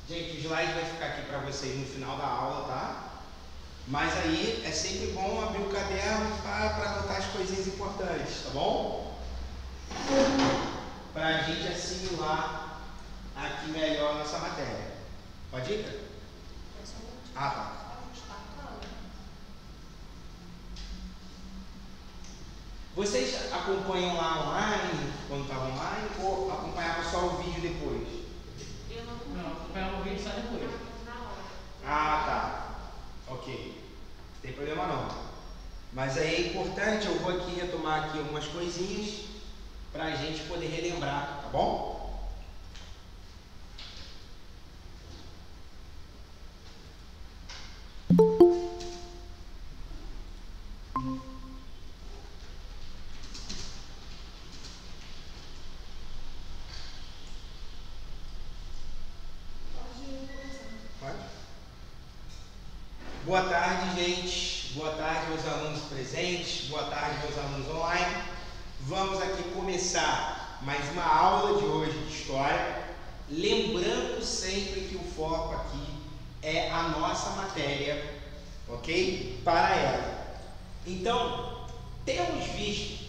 Gente, o slide vai ficar aqui para vocês no final da aula, tá? Mas aí é sempre bom abrir o caderno para anotar as coisinhas importantes, tá bom? Para a gente assimilar aqui melhor a nossa matéria. Pode ir? Ah, tá. Vocês acompanham lá online, quando estava online, ou acompanhavam só o vídeo depois? Eu não acompanhava o vídeo só depois. Ah, tá. Ok. Não tem problema não. Mas aí é importante, eu vou aqui retomar aqui algumas coisinhas para a gente poder relembrar, tá bom? Boa tarde, gente. Boa tarde aos alunos presentes. Boa tarde aos alunos online. Vamos aqui começar mais uma aula de hoje de História. Lembrando sempre que o foco aqui é a nossa matéria, ok? Para ela. Então, temos visto,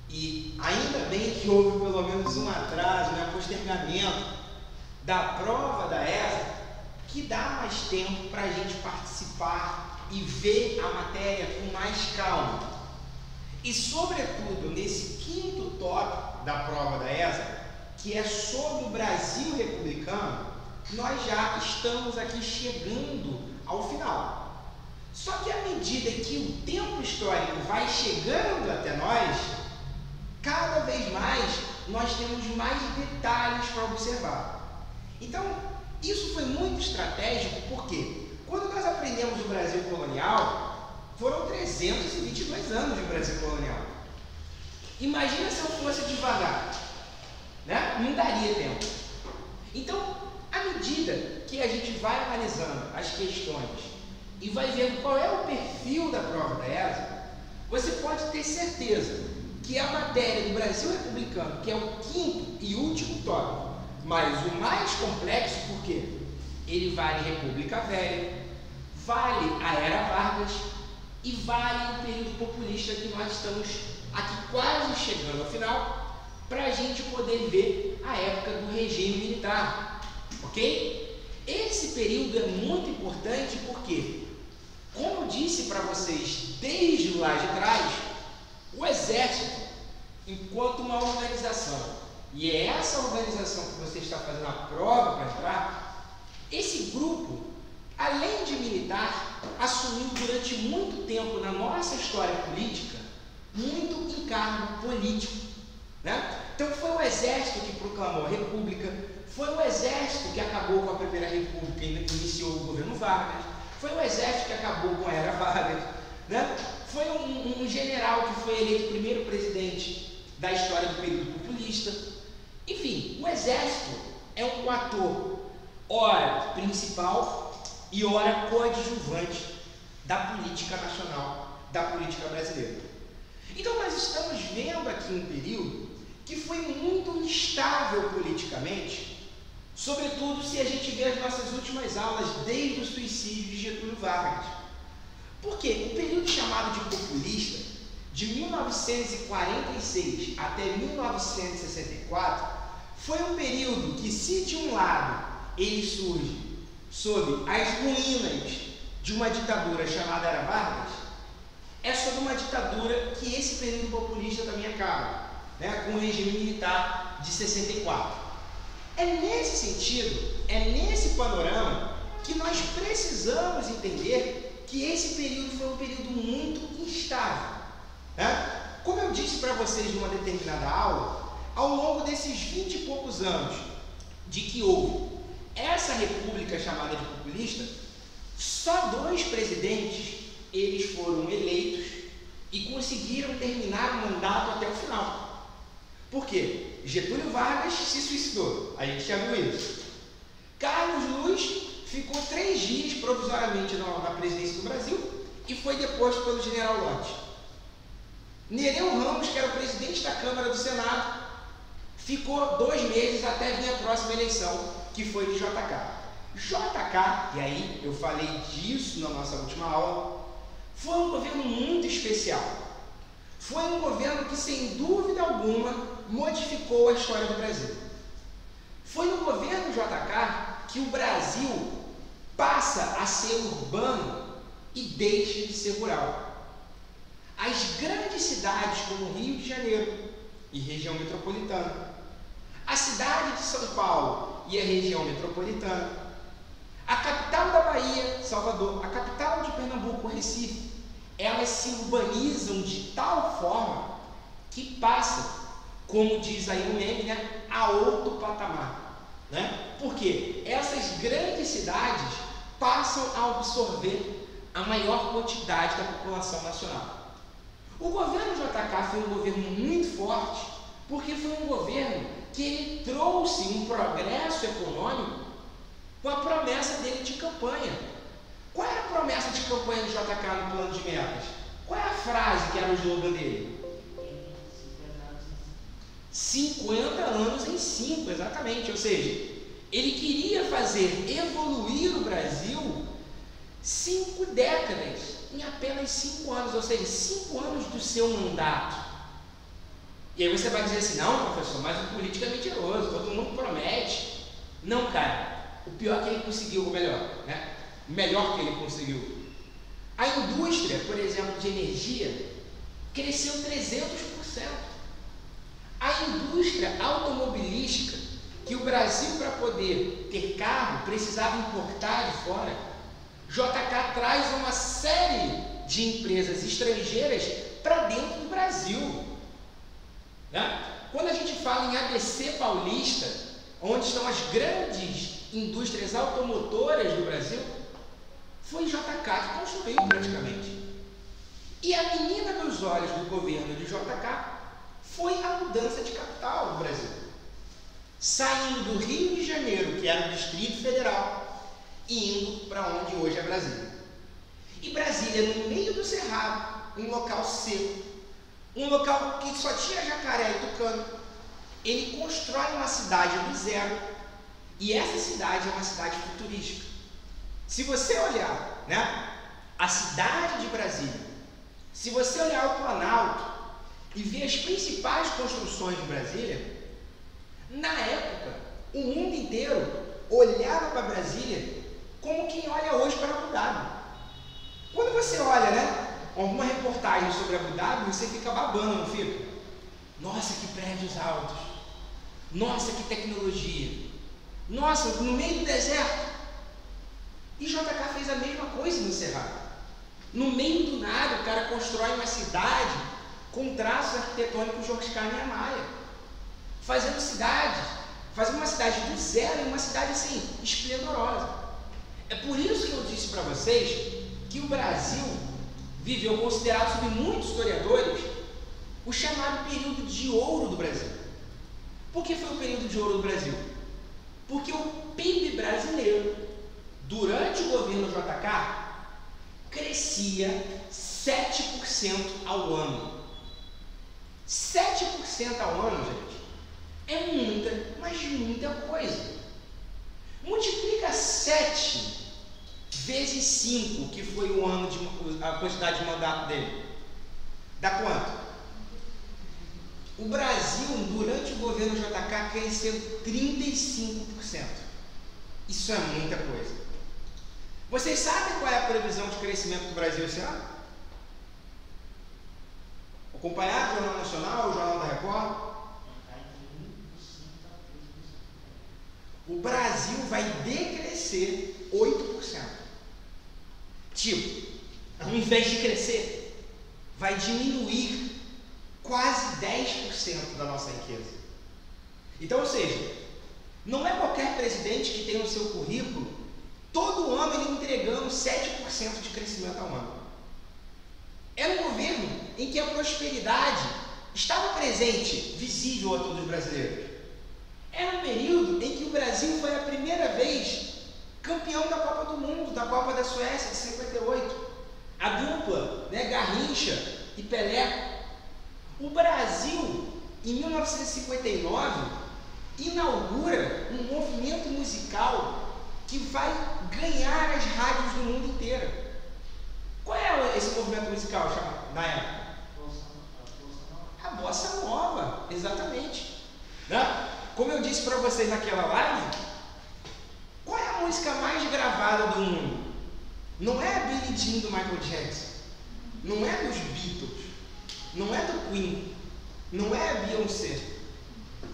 e ainda bem que houve pelo menos um atraso, um postergamento da prova da ESA, que dá mais tempo para a gente participar e ver a matéria com mais calma. E sobretudo nesse quinto tópico da prova da ESA, que é sobre o Brasil republicano, nós já estamos aqui chegando ao final. Só que à medida que o tempo histórico vai chegando até nós, cada vez mais nós temos mais detalhes para observar. Então, isso foi muito estratégico porque quando nós aprendemos o Brasil colonial, foram 322 anos de Brasil colonial. Imagina se eu fosse devagar, né? Não daria tempo. Então, à medida que a gente vai analisando as questões e vai vendo qual é o perfil da prova da ESA, você pode ter certeza que a matéria do Brasil republicano, que é o quinto e último tópico, mas o mais complexo, porque ele vale República Velha, vale a Era Vargas e vale o período populista, que nós estamos aqui quase chegando ao final, para a gente poder ver a época do regime militar, ok? Esse período é muito importante porque, como eu disse para vocês desde lá de trás, o Exército, enquanto uma organização, e é essa organização que você está fazendo a prova para entrar, esse grupo, além de militar, assumiu durante muito tempo na nossa história política muito encargo político, né? Então foi o Exército que proclamou a República, foi o Exército que acabou com a Primeira República e iniciou o governo Vargas, foi o Exército que acabou com a Era Vargas, né? Foi um general que foi eleito primeiro presidente da história do período populista. Enfim, o Exército é um ator, ora principal e ora coadjuvante da política nacional, da política brasileira. Então nós estamos vendo aqui um período que foi muito instável politicamente, sobretudo se a gente vê as nossas últimas aulas desde o suicídio de Getúlio Vargas. Por quê? O período chamado de populista, de 1946 até 1964, foi um período que, se de um lado ele surge sob as ruínas de uma ditadura chamada Era Vargas, é sob uma ditadura que esse período populista também acaba, né, com o regime militar de 64. É nesse sentido, é nesse panorama que nós precisamos entender que esse período foi um período muito instável, né? Como eu disse para vocês numa determinada aula, ao longo desses 20 e poucos anos de que houve essa república chamada de populista, só 2 presidentes eles foram eleitos e conseguiram terminar o mandato até o final. Por quê? Getúlio Vargas se suicidou, a gente já viu isso. Carlos Luz ficou 3 dias provisoriamente na presidência do Brasil e foi deposto pelo general Lott. Nereu Ramos, que era o presidente da Câmara do Senado, ficou 2 meses até vir a próxima eleição, que foi de JK. JK, e aí eu falei disso na nossa última aula, foi um governo muito especial. Foi um governo que, sem dúvida alguma, modificou a história do Brasil. Foi no governo JK que o Brasil passa a ser urbano e deixa de ser rural. As grandes cidades como Rio de Janeiro e região metropolitana, a cidade de São Paulo e a região metropolitana, a capital da Bahia, Salvador, a capital de Pernambuco, Recife, elas se urbanizam de tal forma que passa, como diz aí o meme, né, a outro patamar, né? Porque essas grandes cidades passam a absorver a maior quantidade da população nacional. O governo JK foi um governo muito forte, porque foi um governo que ele trouxe um progresso econômico com a promessa dele de campanha. Qual era a promessa de campanha do JK no plano de metas? Qual é a frase que era o slogan dele? 50 anos em 5, exatamente. Ou seja, ele queria fazer evoluir o Brasil 5 décadas em apenas 5 anos, ou seja, 5 anos do seu mandato. E aí você vai dizer assim, não, professor, mas o político é mentiroso, todo mundo promete. Não, cara. O pior é que ele conseguiu, ou melhor, né? Melhor que ele conseguiu. A indústria, por exemplo, de energia, cresceu 300%. A indústria automobilística, que o Brasil, para poder ter carro, precisava importar de fora, JK traz uma série de empresas estrangeiras para dentro do Brasil. Né? Quando a gente fala em ABC Paulista, onde estão as grandes indústrias automotoras do Brasil, foi JK que construiu praticamente. E a menina dos olhos do governo de JK foi a mudança de capital do Brasil. Saindo do Rio de Janeiro, que era o Distrito Federal, e indo para onde hoje é Brasília. E Brasília, no meio do Cerrado, um local seco, um local que só tinha jacaré e tucano, ele constrói uma cidade do zero, e essa cidade é uma cidade futurística. Se você olhar, né, a cidade de Brasília, se você olhar o Planalto e ver as principais construções de Brasília, na época, o mundo inteiro olhava para Brasília como quem olha hoje para Abu Dhabi. Quando você olha, né, alguma reportagem sobre Abu Dhabi, você fica babando, não fica? Nossa, que prédios altos! Nossa, que tecnologia! Nossa, no meio do deserto! E JK fez a mesma coisa no Cerrado. No meio do nada, o cara constrói uma cidade com traços arquitetônicos de Oscar Niemeyer, fazendo uma cidade do zero, uma cidade assim, esplendorosa. É por isso que eu disse para vocês que o Brasil viveu, considerado por muitos historiadores, o chamado período de ouro do Brasil. Por que foi o período de ouro do Brasil? Porque o PIB brasileiro, durante o governo JK, crescia 7% ao ano. 7% ao ano, gente, é muita, mas muita coisa. Multiplica 7 vezes 5, que foi o ano a quantidade de mandato dele. Dá quanto? O Brasil, durante o governo JK, cresceu 35%. Isso é muita coisa. Vocês sabem qual é a previsão de crescimento do Brasil esse ano? Acompanhar o Jornal Nacional, o Jornal da Record? O Brasil vai decrescer 8%. Tipo, ao invés de crescer, vai diminuir quase 10% da nossa riqueza. Então, ou seja, não é qualquer presidente que tem no seu currículo, todo ano ele entregando 7% de crescimento ao ano. Era um governo em que a prosperidade estava presente, visível a todos os brasileiros. Era um período em que o Brasil foi a primeira vez campeão da Copa do Mundo, da Copa da Suécia de 58. A dupla, né, Garrincha e Pelé. O Brasil em 1959, inaugura um movimento musical que vai ganhar as rádios do mundo inteiro. Qual é esse movimento musical chamado, na época? A Bossa Nova, exatamente. Né? Como eu disse para vocês naquela live, qual é a música mais gravada do mundo? Não é a Billie Jean do Michael Jackson, não é dos Beatles, não é do Queen, não é a Beyoncé.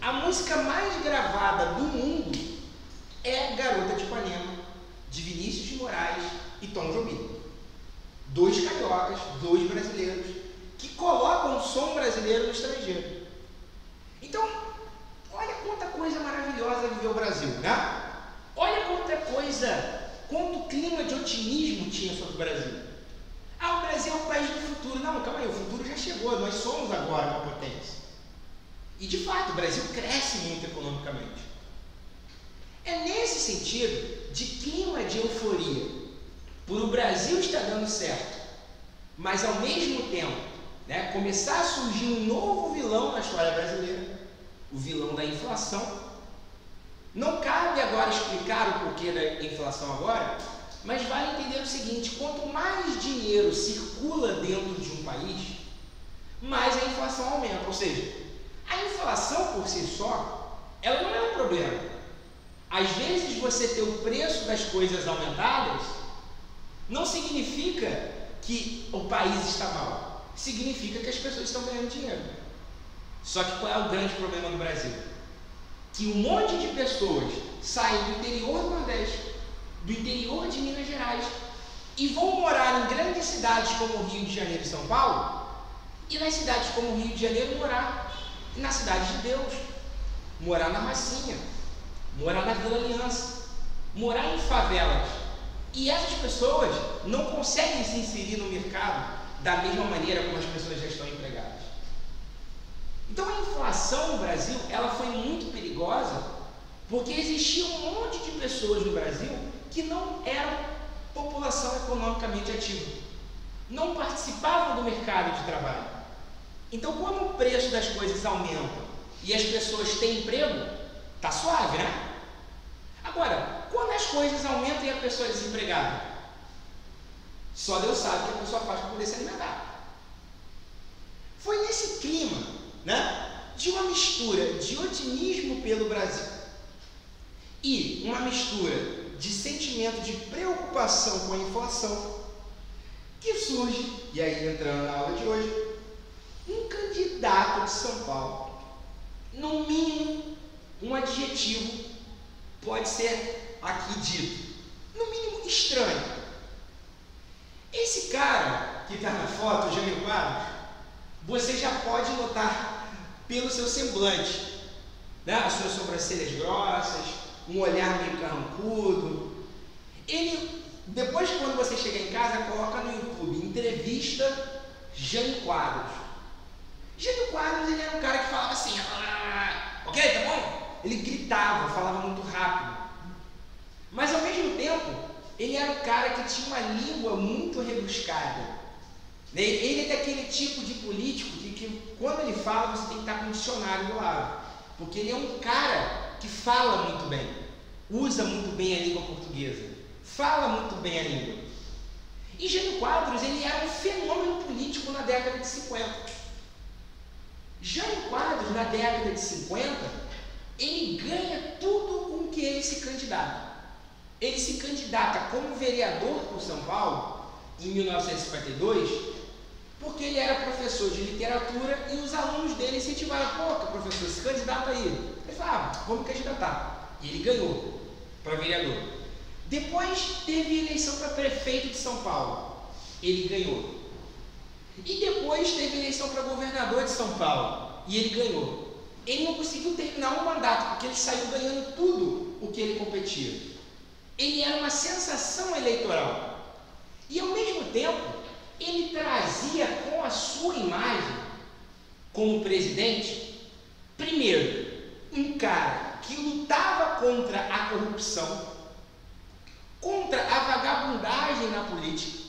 A música mais gravada do mundo é Garota de Ipanema, de Vinícius de Moraes e Tom Jobim. 2 cariocas, 2 brasileiros, que colocam o som brasileiro no estrangeiro. Então, olha quanta coisa maravilhosa viveu o Brasil, né? Olha quanta coisa, quanto clima de otimismo tinha sobre o Brasil. Ah, o Brasil é o país do futuro. Não, calma aí, o futuro já chegou, nós somos agora uma potência. E de fato, o Brasil cresce muito economicamente. É nesse sentido, de clima de euforia, por o Brasil estar dando certo, mas ao mesmo tempo, né, começar a surgir um novo vilão na história brasileira, o vilão da inflação. Não cabe agora explicar o porquê da inflação agora, mas vale entender o seguinte: quanto mais dinheiro circula dentro de um país, mais a inflação aumenta. Ou seja, a inflação por si só, ela não é um problema. Às vezes você ter o preço das coisas aumentadas não significa que o país está mal, significa que as pessoas estão ganhando dinheiro. Só que qual é o grande problema do Brasil? Que um monte de pessoas saem do interior do Nordeste, do interior de Minas Gerais, e vão morar em grandes cidades como Rio de Janeiro e São Paulo, e nas cidades como Rio de Janeiro morar na Cidade de Deus, morar na Massinha, morar na Vila Aliança, morar em favelas. E essas pessoas não conseguem se inserir no mercado da mesma maneira como as pessoas já estão empregadas. Então a inflação no Brasil, ela foi muito perigosa, porque existia um monte de pessoas no Brasil que não eram população economicamente ativa, não participavam do mercado de trabalho. Então, quando o preço das coisas aumenta e as pessoas têm emprego, tá suave, né? Agora, quando as coisas aumentam e a pessoa é desempregada, só Deus sabe o que a pessoa faz para poder se alimentar. Foi nesse clima, né, de uma mistura de otimismo pelo Brasil e uma mistura de sentimento de preocupação com a inflação que surge, e aí entrando na aula de hoje, um candidato de São Paulo. No mínimo, um adjetivo pode ser aqui dito, no mínimo estranho. Esse cara que está na foto, o Jânio Quadros, você já pode notar pelo seu semblante, né? As suas sobrancelhas grossas, um olhar meio carrancudo. Ele, depois, quando você chegar em casa, coloca no YouTube, entrevista Jânio Quadros. Jânio Quadros, ele era um cara que falava assim, ok, tá bom? Ele gritava, falava muito rápido. Mas ao mesmo tempo, ele era um cara que tinha uma língua muito rebuscada. Ele é daquele tipo de político que quando ele fala, você tem que estar com um dicionário do lado. Porque ele é um cara que fala muito bem, usa muito bem a língua portuguesa, fala muito bem a língua. E Jânio Quadros, ele era um fenômeno político na década de 50. Jânio Quadros, na década de 50, ele ganha tudo com que ele se candidata. Ele se candidata como vereador por São Paulo, em 1952, porque ele era professor de literatura e os alunos dele incentivaram: pô, professor, se candidata aí. Ele falava: vamos candidatar. E ele ganhou para vereador. Depois teve eleição para prefeito de São Paulo. Ele ganhou. E depois teve eleição para governador de São Paulo. E ele ganhou. Ele não conseguiu terminar o mandato, porque ele saiu ganhando tudo o que ele competia. Ele era uma sensação eleitoral. E ao mesmo tempo, ele trazia com a sua imagem, como presidente, primeiro, um cara que lutava contra a corrupção, contra a vagabundagem na política,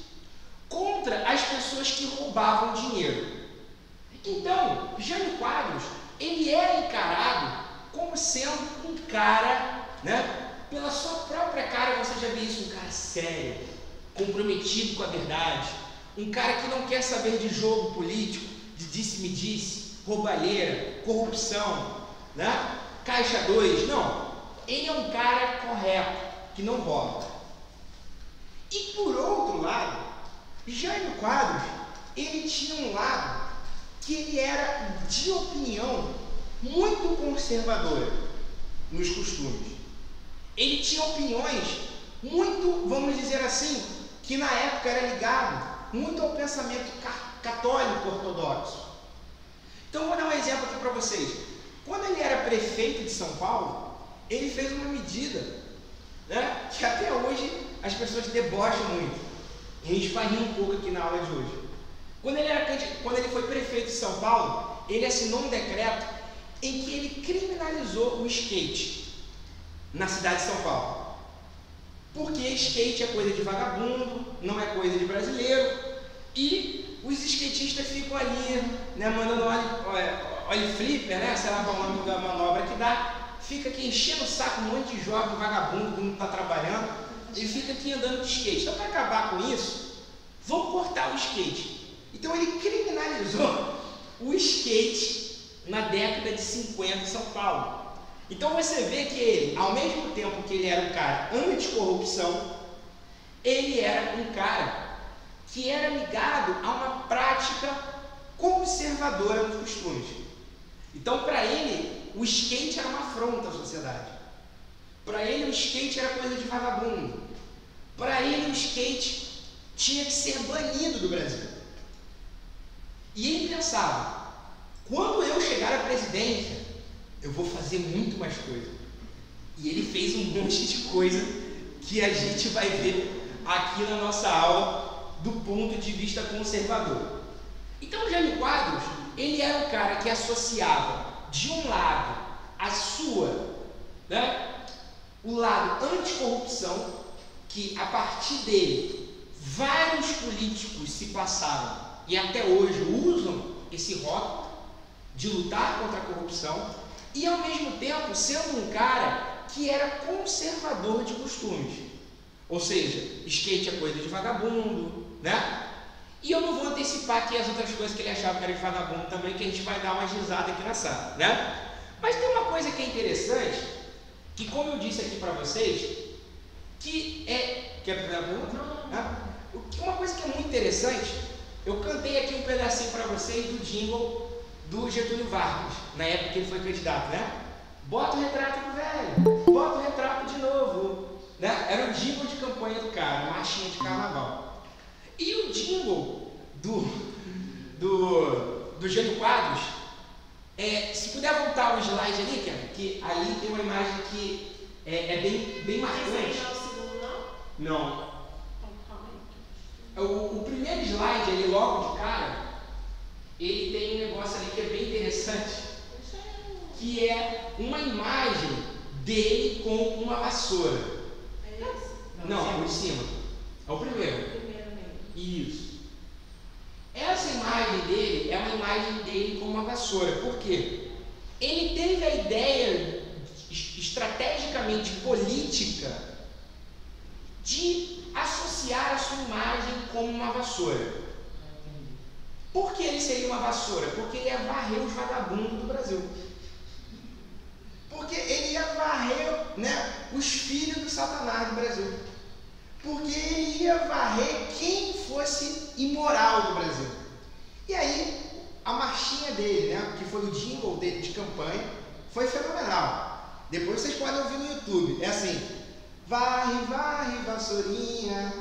contra as pessoas que roubavam dinheiro. Então, Jânio Quadros ele era encarado como sendo um cara, né? Pela sua própria cara, você já viu isso, um cara sério, comprometido com a verdade, um cara que não quer saber de jogo político, de disse-me-disse, roubalheira, corrupção, né? Caixa 2, não. Ele é um cara correto, que não rouba. E por outro lado, Jânio Quadros, ele tinha um lado que ele era de opinião muito conservadora nos costumes. Ele tinha opiniões muito, vamos dizer assim, que na época era ligado muito ao pensamento católico ortodoxo. Então vou dar um exemplo aqui para vocês. Quando ele era prefeito de São Paulo, ele fez uma medida, né, que até hoje as pessoas debocham muito. E a gente vai rir um pouco aqui na aula de hoje. Quando ele foi prefeito de São Paulo, ele assinou um decreto em que ele criminalizou o skate na cidade de São Paulo. Porque skate é coisa de vagabundo, não é coisa de brasileiro, e os skatistas ficam ali, né, mandando ollie flipper, né, sei lá qual é o nome da manobra que dá, fica aqui enchendo o saco, um monte de jovem vagabundo que não está trabalhando, e fica aqui andando de skate. Então, para acabar com isso, vamos cortar o skate. Então ele criminalizou o skate na década de 50 em São Paulo. Então você vê que ele, ao mesmo tempo que ele era um cara anticorrupção, ele era um cara que era ligado a uma prática conservadora nos costumes. Então para ele, o skate era uma afronta à sociedade. Para ele o skate era coisa de vagabundo. Para ele o skate tinha que ser banido do Brasil. E ele pensava, quando eu chegar à presidência, eu vou fazer muito mais coisa. E ele fez um monte de coisa que a gente vai ver aqui na nossa aula do ponto de vista conservador. Então, Jânio Quadros, ele era um cara que associava, de um lado, a sua, né, o lado anticorrupção, que a partir dele, vários políticos se passaram e até hoje usam esse rótulo de lutar contra a corrupção, e ao mesmo tempo sendo um cara que era conservador de costumes. Ou seja, skate é coisa de vagabundo, né? E eu não vou antecipar aqui as outras coisas que ele achava que era de vagabundo também, que a gente vai dar uma risada aqui na sala, né? Mas tem uma coisa que é interessante, que como eu disse aqui para vocês, que é... Quer pegar a pergunta? Uma coisa que é muito interessante, eu cantei aqui um pedacinho para vocês do jingle do Getúlio Vargas, na época que ele foi candidato, né? Bota o retrato do velho, bota o retrato de novo, né? Era o jingle de campanha do cara, marchinha de carnaval. E o jingle do Jânio Quadros, se puder voltar o slide ali, que ali tem uma imagem que é bem marcante. Não. O primeiro slide ali, logo de cara, ele tem um negócio ali que é bem interessante, que é uma imagem dele com uma vassoura. É esse? Não, por cima. É o primeiro. Isso. Essa imagem dele é uma imagem dele com uma vassoura. Por quê? Ele teve a ideia estrategicamente política de associar a sua imagem como uma vassoura. Por que ele seria uma vassoura? Porque ele ia varrer os vagabundos do Brasil. Porque ele ia varrer, né, os filhos do Satanás do Brasil. Porque ele ia varrer quem fosse imoral do Brasil. E aí, a marchinha dele, né, que foi o jingle dele de campanha, foi fenomenal. Depois vocês podem ouvir no YouTube. É assim: varre, varre, vassourinha,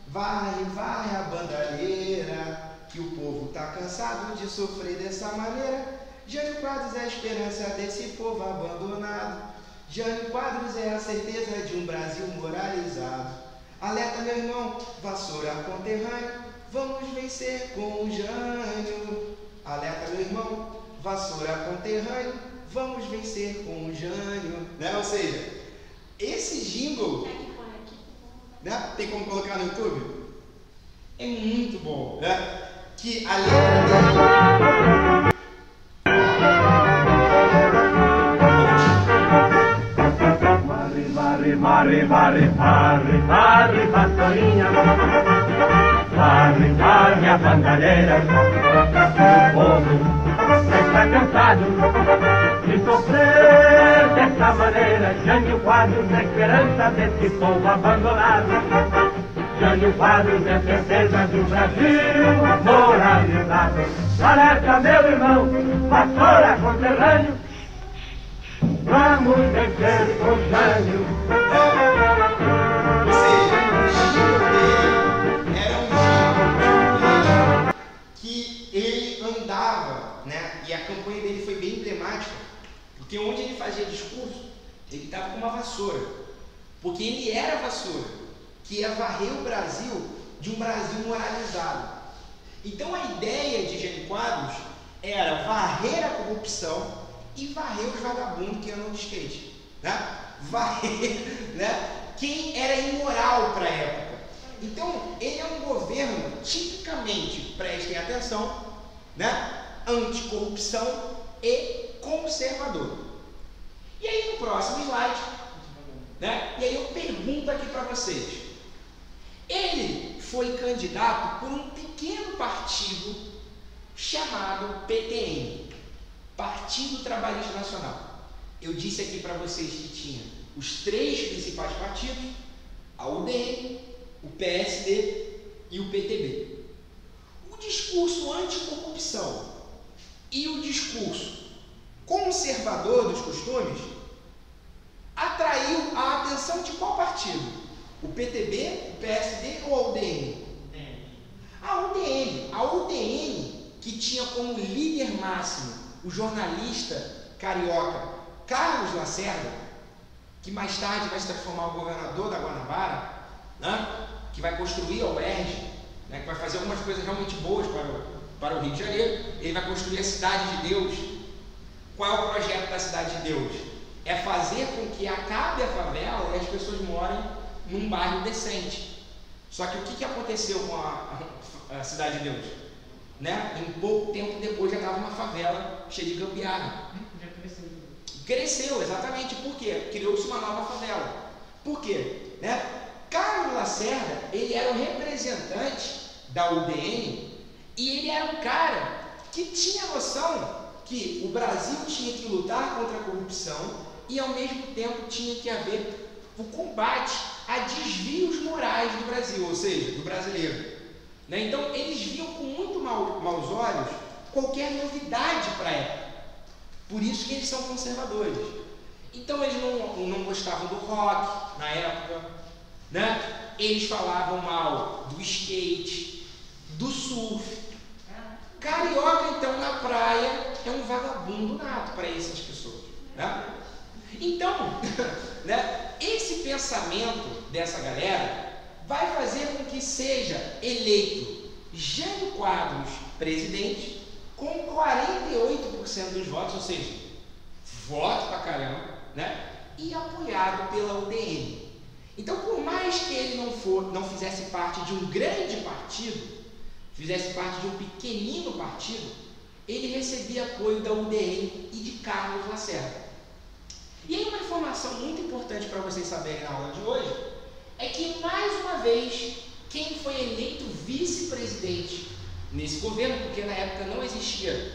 varre, varre a bandalheira, que o povo está cansado de sofrer dessa maneira. Jânio Quadros é a esperança desse povo abandonado. Jânio Quadros é a certeza de um Brasil moralizado. Alerta, meu irmão, vassoura conterrâneo, vamos vencer com o Jânio. Alerta, meu irmão, vassoura conterrâneo, vamos vencer com o Jânio. Né? Ou seja, esse jingle, né? Tem como colocar no YouTube? É muito bom, né? Que a letra varre, varre, varre, vassourinha, varre, varre a bandalheira. O povo está cansado de sofrer dessa maneira. Jânio Quadros é esperança desse povo abandonado. Jânio Quadros é certeza do Brasil moralizado. Alerta, meu irmão, vassoura conterrâneo, vamos vencer com Jânio. Ou seja, o estilo dele era um estilo que ele andava, né? E a campanha dele foi bem emblemática, porque onde ele fazia discurso, ele estava com uma vassoura, porque ele era a vassoura que ia varrer o Brasil de um Brasil moralizado. Então a ideia de Jânio Quadros era varrer a corrupção e varrer os vagabundos que andam de skate, né? Varrer, né, quem era imoral para a época. Então ele é um governo tipicamente, prestem atenção, né, anticorrupção e conservador. E aí no próximo slide, né, e aí eu pergunto aqui para vocês, ele foi candidato por um pequeno partido chamado PTN, Partido Trabalhista Nacional. Eu disse aqui para vocês que tinha os três principais partidos, a UDN, o PSD e o PTB. O discurso anticorrupção e o discurso conservador dos costumes atraiu a atenção de qual partido? O PTB, o PSD ou a UDN? A UDN, que tinha como líder máximo o jornalista carioca Carlos Lacerda, que mais tarde vai se transformar o governador da Guanabara, né? Que vai construir a UERJ, né? Que vai fazer algumas coisas realmente boas para o Rio de Janeiro. Ele vai construir a Cidade de Deus. Qual é o projeto da Cidade de Deus? É fazer com que acabe a favela e as pessoas morem num bairro decente. Só que o que aconteceu com a Cidade de Deus? Né? Em pouco tempo depois já estava uma favela cheia de gambiarra. Já cresceu. Cresceu, exatamente. Por quê? Criou-se uma nova favela. Por quê? Né? Carlos Lacerda, ele era o representante da UDN e ele era um cara que tinha noção que o Brasil tinha que lutar contra a corrupção e ao mesmo tempo tinha que haver o combate a desvios morais do Brasil, ou seja, do brasileiro. Né? Então eles viam com muito maus olhos qualquer novidade para a época. Por isso que eles são conservadores. Então eles não gostavam do rock na época, né? Eles falavam mal do skate, do surf. Carioca, então, na praia é um vagabundo nato para essas pessoas, né? Então, né, esse pensamento dessa galera vai fazer com que seja eleito Jânio Quadros presidente com 48% dos votos, ou seja, voto pra caramba, né? E apoiado pela UDN. Então, por mais que ele não fizesse parte de um grande partido, fizesse parte de um pequenino partido, ele recebia apoio da UDN e de Carlos Lacerda. E aí uma informação muito importante para vocês saberem na aula de hoje é que, mais uma vez, quem foi eleito vice-presidente nesse governo, porque na época não existia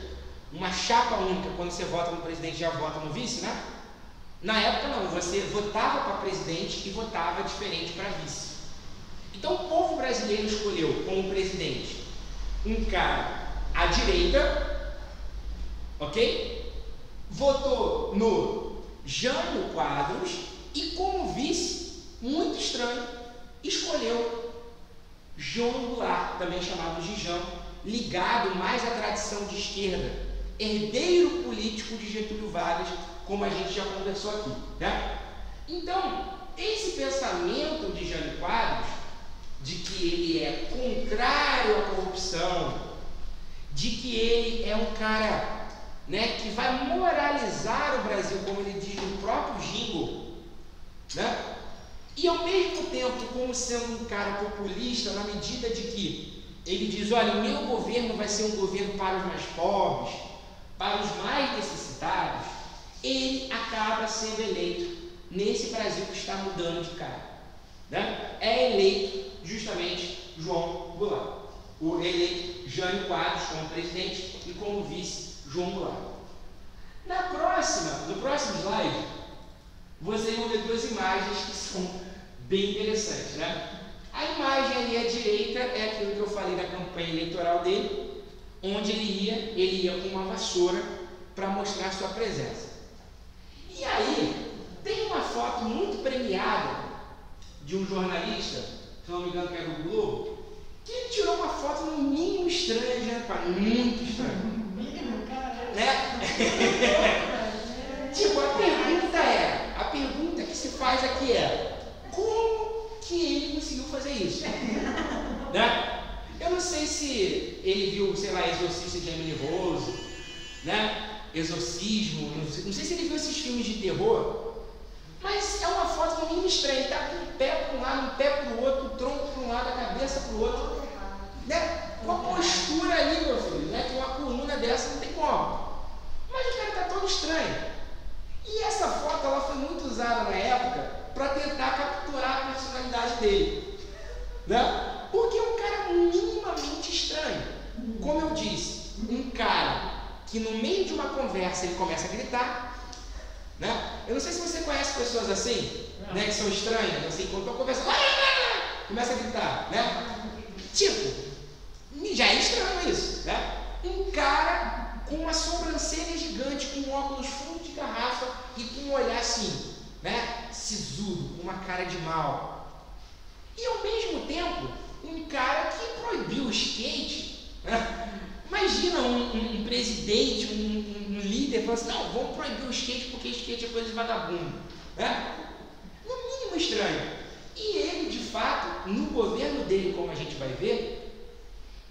uma chapa única, quando você vota no presidente já vota no vice, né? Na época não, você votava para presidente e votava diferente para vice. Então o povo brasileiro escolheu como presidente um cara à direita, ok? Votou no Jânio Quadros e como vice, muito estranho, escolheu João Goulart, também chamado de Jão, ligado mais à tradição de esquerda, herdeiro político de Getúlio Vargas, como a gente já conversou aqui, né? Então, esse pensamento de Jânio Quadros, de que ele é contrário à corrupção, de que ele é um cara, né, que vai moralizar o Brasil, como ele diz no próprio jingle, né? E ao mesmo tempo, como sendo um cara populista, na medida de que ele diz, olha, o meu governo vai ser um governo para os mais pobres, para os mais necessitados, ele acaba sendo eleito nesse Brasil que está mudando de cara, né? É eleito justamente João Goulart, o eleito Jânio Quadros como presidente e como vice João Goulart. No próximo slide, vocês vão ver duas imagens que são bem interessantes, né? A imagem ali à direita é aquilo que eu falei da campanha eleitoral dele, onde ele ia com uma vassoura para mostrar sua presença. E aí, tem uma foto muito premiada de um jornalista, se não me engano que é do Globo, que ele tirou uma foto no mínimo estranha, né, pai? Muito estranha. Né? Tipo, a pergunta que se faz aqui é: como que ele conseguiu fazer isso? Né? Eu não sei se ele viu, sei lá, Exorcista de Emily Rose, né? Exorcismo, não sei se ele viu esses filmes de terror, mas é uma foto no mínimo estranha. Ele tá com um pé para um lado, um pé para o outro, o tronco para um lado, a cabeça para o outro, né? Com a postura ali, meu filho, né? Com uma coluna dessa não tem como. Mas o cara está todo estranho. E essa foto ela foi muito usada na época para tentar capturar a personalidade dele, né? Porque é um cara minimamente estranho. Como eu disse, um cara que no meio de uma conversa ele começa a gritar, né? Eu não sei se você conhece pessoas assim, né? Que são estranhas, assim, quando estão conversando, começa a gritar, né? Tipo, já é estranho isso, né? Um cara com uma sobrancelha gigante, com um óculos fundo de garrafa e com um olhar assim, né? Sisudo, com uma cara de mal. E ao mesmo tempo, um cara que proibiu o skate, né? Imagina um presidente, um líder falando assim: não, vamos proibir o skate porque skate é coisa de vagabundo, né? No mínimo estranho. E ele, de fato, no governo dele, como a gente vai ver,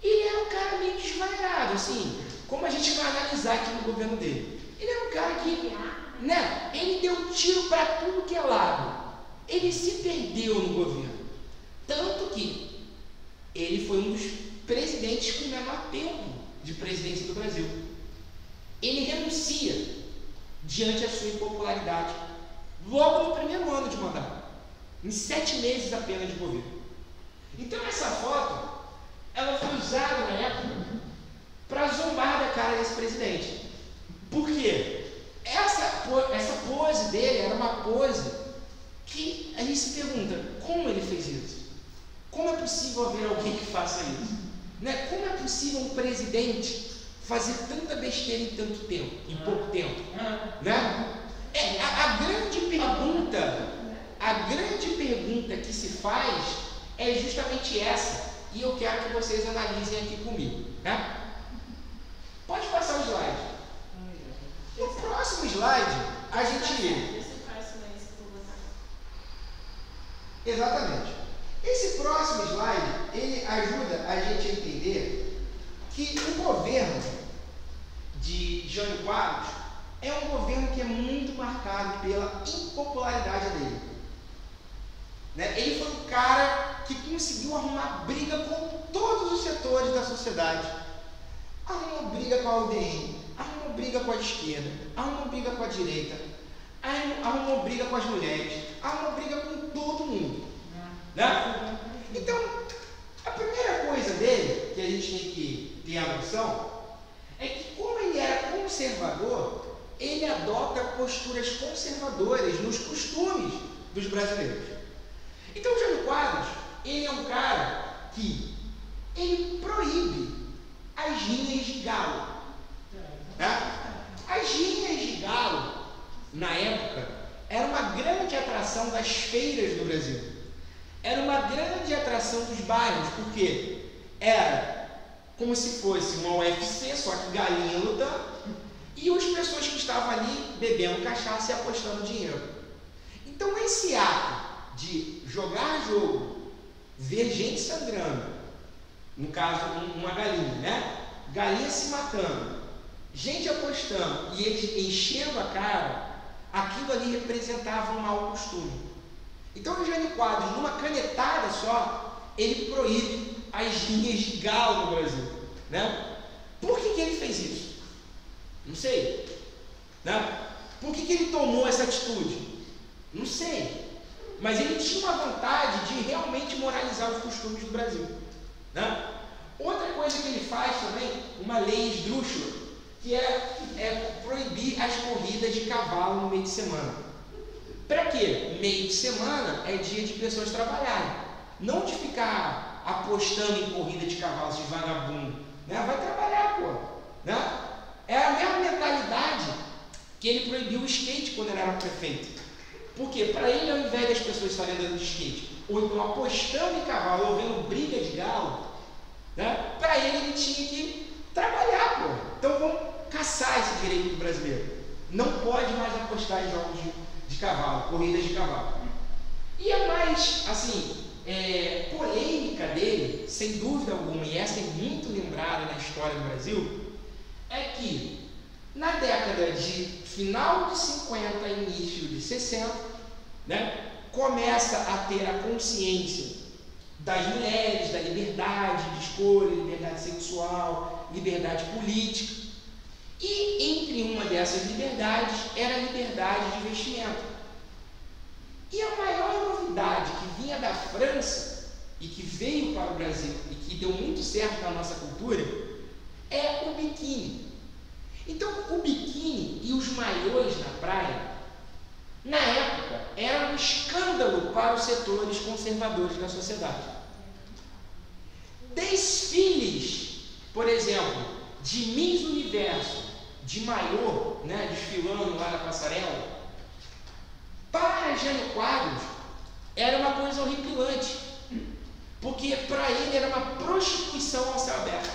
ele era um cara meio desvairado, assim, como a gente vai analisar aqui no governo dele. Ele era um cara que, né, ele deu tiro para tudo que é lado. Ele se perdeu no governo. Tanto que ele foi um dos presidentes com o menor tempo de presidência do Brasil. Ele renuncia diante da sua impopularidade logo no primeiro ano de mandato, em 7 meses apenas de governo. Então essa foto ela foi usada na época para zombar da cara desse presidente. Por quê? Essa pose dele era uma pose que a gente se pergunta: como ele fez isso? Como é possível haver alguém que faça isso? Né? Como é possível um presidente fazer tanta besteira em tanto tempo, em pouco tempo? Né? A grande pergunta que se faz é justamente essa. E eu quero que vocês analisem aqui comigo, né? Pode passar o slide. No próximo slide, a gente... Exatamente. Esse próximo slide, ele ajuda a gente a entender que o governo de Jânio Quadros é um governo que é muito marcado pela impopularidade dele. Né? Ele foi um cara que conseguiu arrumar briga com todos os setores da sociedade. Arrumou briga com a UDN, arrumou briga com a esquerda, arrumou briga com a direita, arrumou briga com as mulheres, arrumou briga com todo mundo. Né? Então, a primeira coisa dele, que a gente tem que ter a noção, é que como ele era conservador, ele adota posturas conservadoras nos costumes dos brasileiros. Então, o Jânio Quadros, ele é um cara que ele proíbe as rinhas de galo. Né? As rinhas de galo, na época, era uma grande atração das feiras do Brasil. Era uma grande atração dos bairros, porque era como se fosse uma UFC, só que galinha lutando, e as pessoas que estavam ali bebendo cachaça e apostando dinheiro. Então, esse ato de jogar jogo, ver gente sangrando, no caso uma galinha, né? Galinha se matando, gente apostando e eles enchendo a cara, aquilo ali representava um mau costume. Então o Jânio Quadros, numa canetada só, ele proíbe as rinhas de galo no Brasil, né? Por que ele fez isso? Não sei, né? Por que ele tomou essa atitude? Não sei. Mas ele tinha uma vontade de realmente moralizar os costumes do Brasil, né? Outra coisa que ele faz também, uma lei esdrúxula, que é proibir as corridas de cavalo no meio de semana. Para quê? Meio de semana é dia de pessoas trabalharem, não de ficar apostando em corrida de cavalos de vagabundo, né? Vai trabalhar, pô, né? É a mesma mentalidade que ele proibiu o skate quando ele era prefeito. Porque para ele, ao invés das pessoas estarem andando de skate, ou então apostando em cavalo, ou vendo briga de galo, né? Para ele tinha que trabalhar, pô. Então vamos caçar esse direito do brasileiro. Não pode mais apostar em jogos de cavalo, corridas de cavalo. E a mais, assim, polêmica dele, sem dúvida alguma, e essa é muito lembrada na história do Brasil, é que na década de final de 50 e início de 60, né, começa a ter a consciência das mulheres, da liberdade de escolha, liberdade sexual, liberdade política. E entre uma dessas liberdades era a liberdade de vestimento. E a maior novidade que vinha da França e que veio para o Brasil e que deu muito certo na nossa cultura é o biquíni. Então, o biquíni e os maiôs na praia, na época, eram um escândalo para os setores conservadores da sociedade. Desfiles, por exemplo, de Miss Universo, de maiô, né, desfilando lá na passarela, para Jânio Quadros era uma coisa horripilante, porque para ele era uma prostituição ao céu aberto.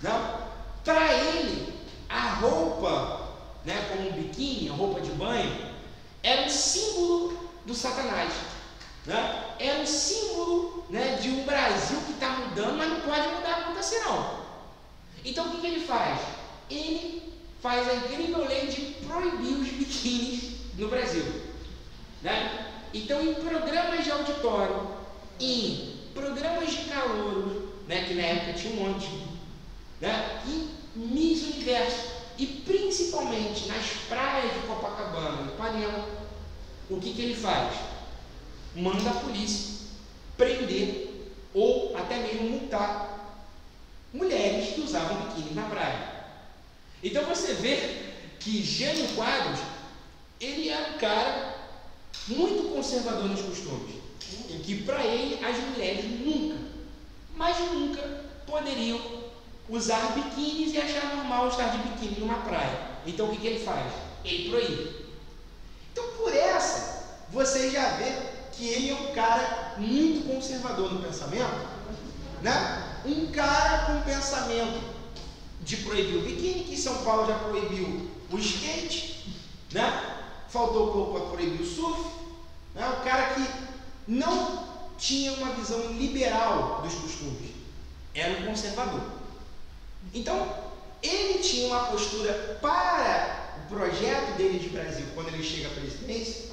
Não? Para ele, a roupa, né, como um biquíni, a roupa de banho, era um símbolo do Satanás, né? Era um símbolo, né, de um Brasil que está mudando, mas não pode mudar muito assim não. Então o que ele faz? Ele faz a incrível lei de proibir os biquínis no Brasil, né? Então em programas de auditório, em programas de calouro, né, que na época tinha um monte, né, em Miss Universo, e principalmente nas praias de Copacabana e Ipanema, o que ele faz? Manda a polícia prender ou até mesmo multar mulheres que usavam biquíni na praia. Então você vê que Jânio Quadros, ele era um cara muito conservador nos costumes, em que para ele as mulheres nunca, mas nunca poderiam usar biquínis e achar normal estar de biquíni numa praia. Então o que ele faz? Ele proíbe. Então por essa, você já vê que ele é um cara muito conservador no pensamento, né? Um cara com pensamento de proibir o biquíni, que em São Paulo já proibiu o skate, né? Faltou pouco para proibir o surf, né? Um cara que não tinha uma visão liberal dos costumes, era um conservador. Então, ele tinha uma postura para o projeto dele de Brasil, quando ele chega à presidência,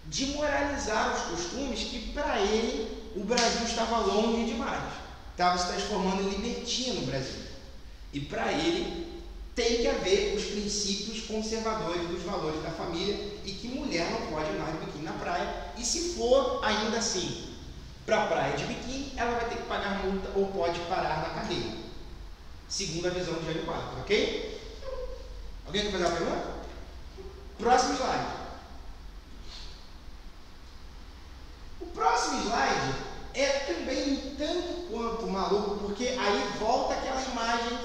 de moralizar os costumes que, para ele, o Brasil estava longe demais. Estava se transformando em libertino no Brasil. E, para ele, tem que haver os princípios conservadores dos valores da família e que mulher não pode andar de biquíni na praia. E, se for ainda assim para a praia de biquíni, ela vai ter que pagar multa ou pode parar na cadeia. Segundo a visão de Jânio Quadros, ok? Alguém quer fazer uma pergunta? Próximo slide. O próximo slide é também um tanto quanto maluco, porque aí volta aquela imagem.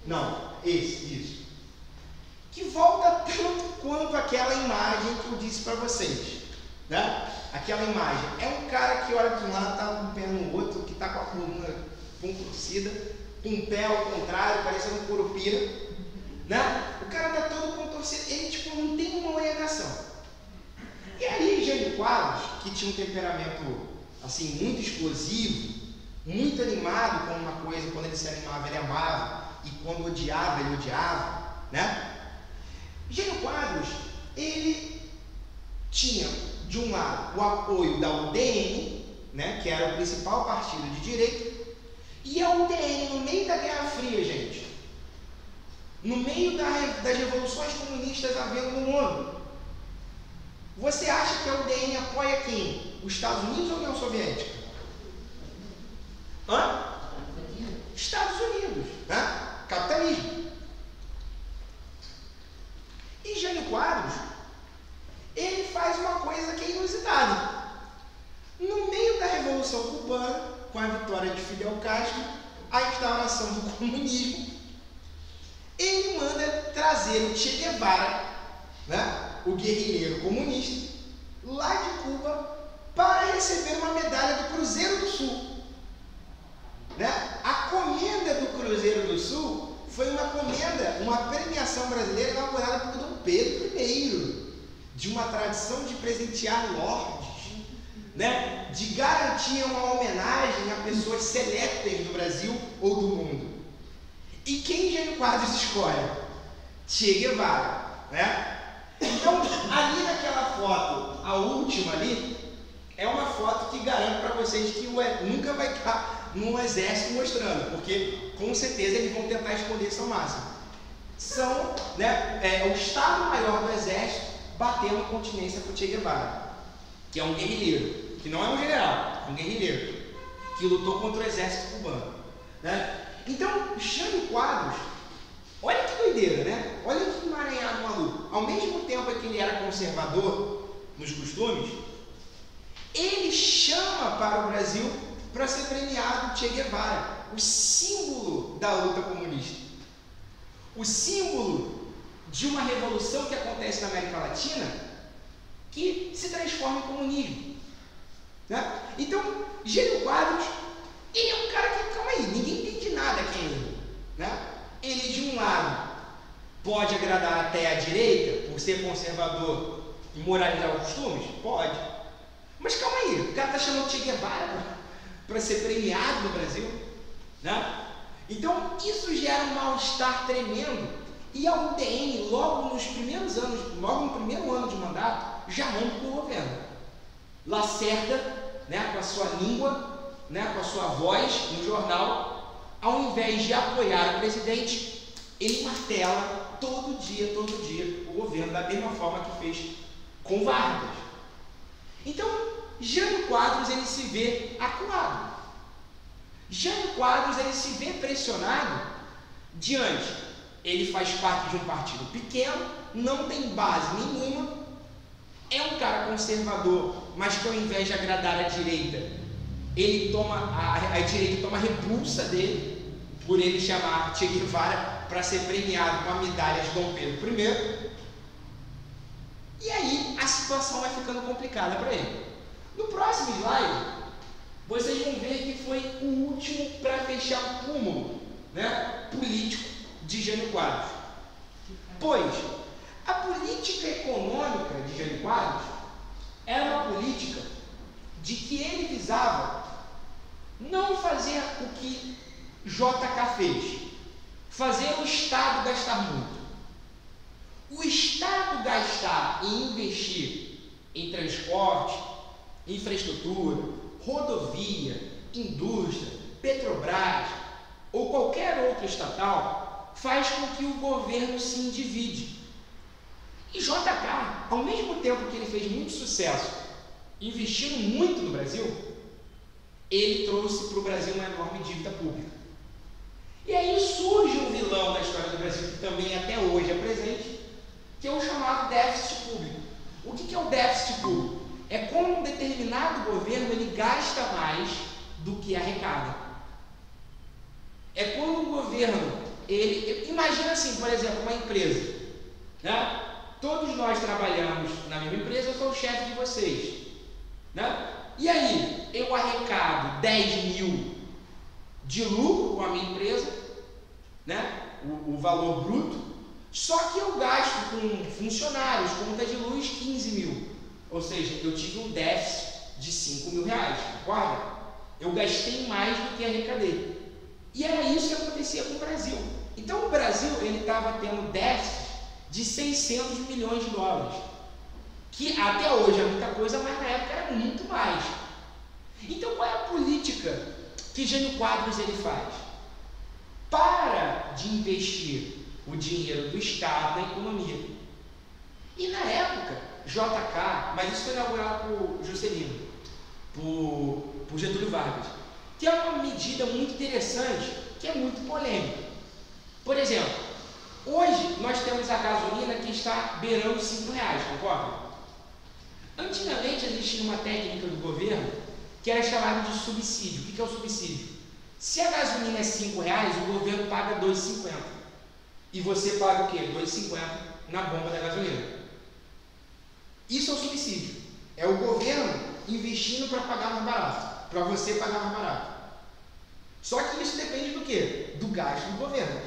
Não, isso. Que volta tanto quanto aquela imagem que eu disse para vocês, né? Aquela imagem. É um cara que olha para um lado, está com um pé no outro, que está com a coluna contorcida, com o pé ao contrário, parecendo um curupira, né? O cara está todo contorcido, ele tipo não tem uma orientação. E aí Jânio Quadros, que tinha um temperamento assim muito explosivo, muito animado com uma coisa, quando ele se animava ele amava, e quando odiava ele odiava, né? Jânio Quadros, ele tinha de um lado o apoio da UDN, né, que era o principal partido de direita. E a UDN, no meio da Guerra Fria, gente, no meio das revoluções comunistas havendo no mundo, Você acha que a UDN apoia quem? Os Estados Unidos ou a União Soviética? Estados Unidos, né? Capitalismo. E Jânio Quadros, ele faz uma coisa que é inusitada. No meio da Revolução Cubana, com a vitória de Fidel Castro, a instauração do comunismo, ele manda trazer o Che Guevara, né, o guerrilheiro comunista, lá de Cuba, para receber uma medalha do Cruzeiro do Sul. Né? A comenda do Cruzeiro do Sul foi uma premiação brasileira inaugurada por Dom Pedro I, de uma tradição de presentear lordes, né? De garantir uma homenagem a pessoas seletas do Brasil ou do mundo. E quem Jânio Quadros escolhe? Che Guevara, né? Então, ali naquela foto, a última ali, é uma foto que garanto para vocês que nunca vai estar no exército mostrando, porque com certeza eles vão tentar esconder isso ao máximo. São, né, o Estado-Maior do Exército batendo continência com o Che Guevara, que é um guerrilheiro, que não é um general, é um guerrilheiro, que lutou contra o exército cubano, né? Então, Jânio Quadros, olha que doideira, né? Olha que emaranhado maluco. Ao mesmo tempo que ele era conservador nos costumes, ele chama para o Brasil para ser premiado Che Guevara, o símbolo da luta comunista, o símbolo de uma revolução que acontece na América Latina que se transforma em comunismo, né? Então, Jânio Quadros, ele é um cara que, calma aí, ninguém entende nada quem é ele, né? Ele, de um lado, pode agradar até a direita, por ser conservador e moralizar os costumes? Pode. Mas calma aí, o cara está chamando Che Guevara para ser premiado no Brasil, né? Então, isso gera um mal-estar tremendo. E a UDN, logo nos primeiros anos, logo no primeiro ano de mandato, já rompe com o governo. Lacerda, né, com a sua língua, né, com a sua voz no jornal, ao invés de apoiar o presidente, ele martela todo dia o governo, da mesma forma que fez com Vargas. Então, Jânio Quadros, ele se vê acuado. Jânio Quadros, ele se vê pressionado diante. Ele faz parte de um partido pequeno, não tem base nenhuma, é um cara conservador, mas que ao invés de agradar a direita, ele toma, a direita toma repulsa dele, por ele chamar Che Guevara para ser premiado com a medalha de Dom Pedro I. E aí a situação vai ficando complicada para ele. No próximo slide, vocês vão ver que foi o último para fechar o cúmulo, né, político de Jânio Quadros. Pois a política econômica de Jânio Quadros era uma política de que ele visava não fazer o que JK fez, fazer o Estado gastar muito. O Estado gastar e investir em transporte, infraestrutura, rodovia, indústria, Petrobras ou qualquer outro estatal faz com que o governo se endivide. E JK, ao mesmo tempo que ele fez muito sucesso, investindo muito no Brasil, ele trouxe para o Brasil uma enorme dívida pública. E aí surge um vilão da história do Brasil, que também até hoje é presente, que é o chamado déficit público. O que é o déficit público? É quando um determinado governo ele gasta mais do que arrecada. É quando um governo, imagina assim, por exemplo, uma empresa, né? Todos nós trabalhamos na mesma empresa, eu sou o chefe de vocês, né? E aí, eu arrecado 10 mil de lucro com a minha empresa, né? O valor bruto, só que eu gasto com funcionários, conta de luz, 15 mil. Ou seja, eu tive um déficit de 5 mil reais, concorda? Eu gastei mais do que arrecadei. E era isso que acontecia com o Brasil. Então o Brasil estava tendo déficit de 600 milhões de dólares, que até hoje é muita coisa, mas na época era muito mais. Então qual é a política que Jânio Quadros ele faz? Para de investir o dinheiro do Estado na economia. E na época, JK, mas isso foi inaugurado por Juscelino, por Getúlio Vargas, que é uma medida muito interessante, que é muito polêmica. Por exemplo, hoje nós temos a gasolina que está beirando R$5, concorda? Antigamente existia uma técnica do governo que era chamada de subsídio. O que é o subsídio? Se a gasolina é R$5, o governo paga R$2,50. E você paga o quê? R$2,50 na bomba da gasolina. Isso é o subsídio. É o governo investindo para pagar mais barato, para você pagar mais barato. Só que isso depende do quê? Do gasto do governo.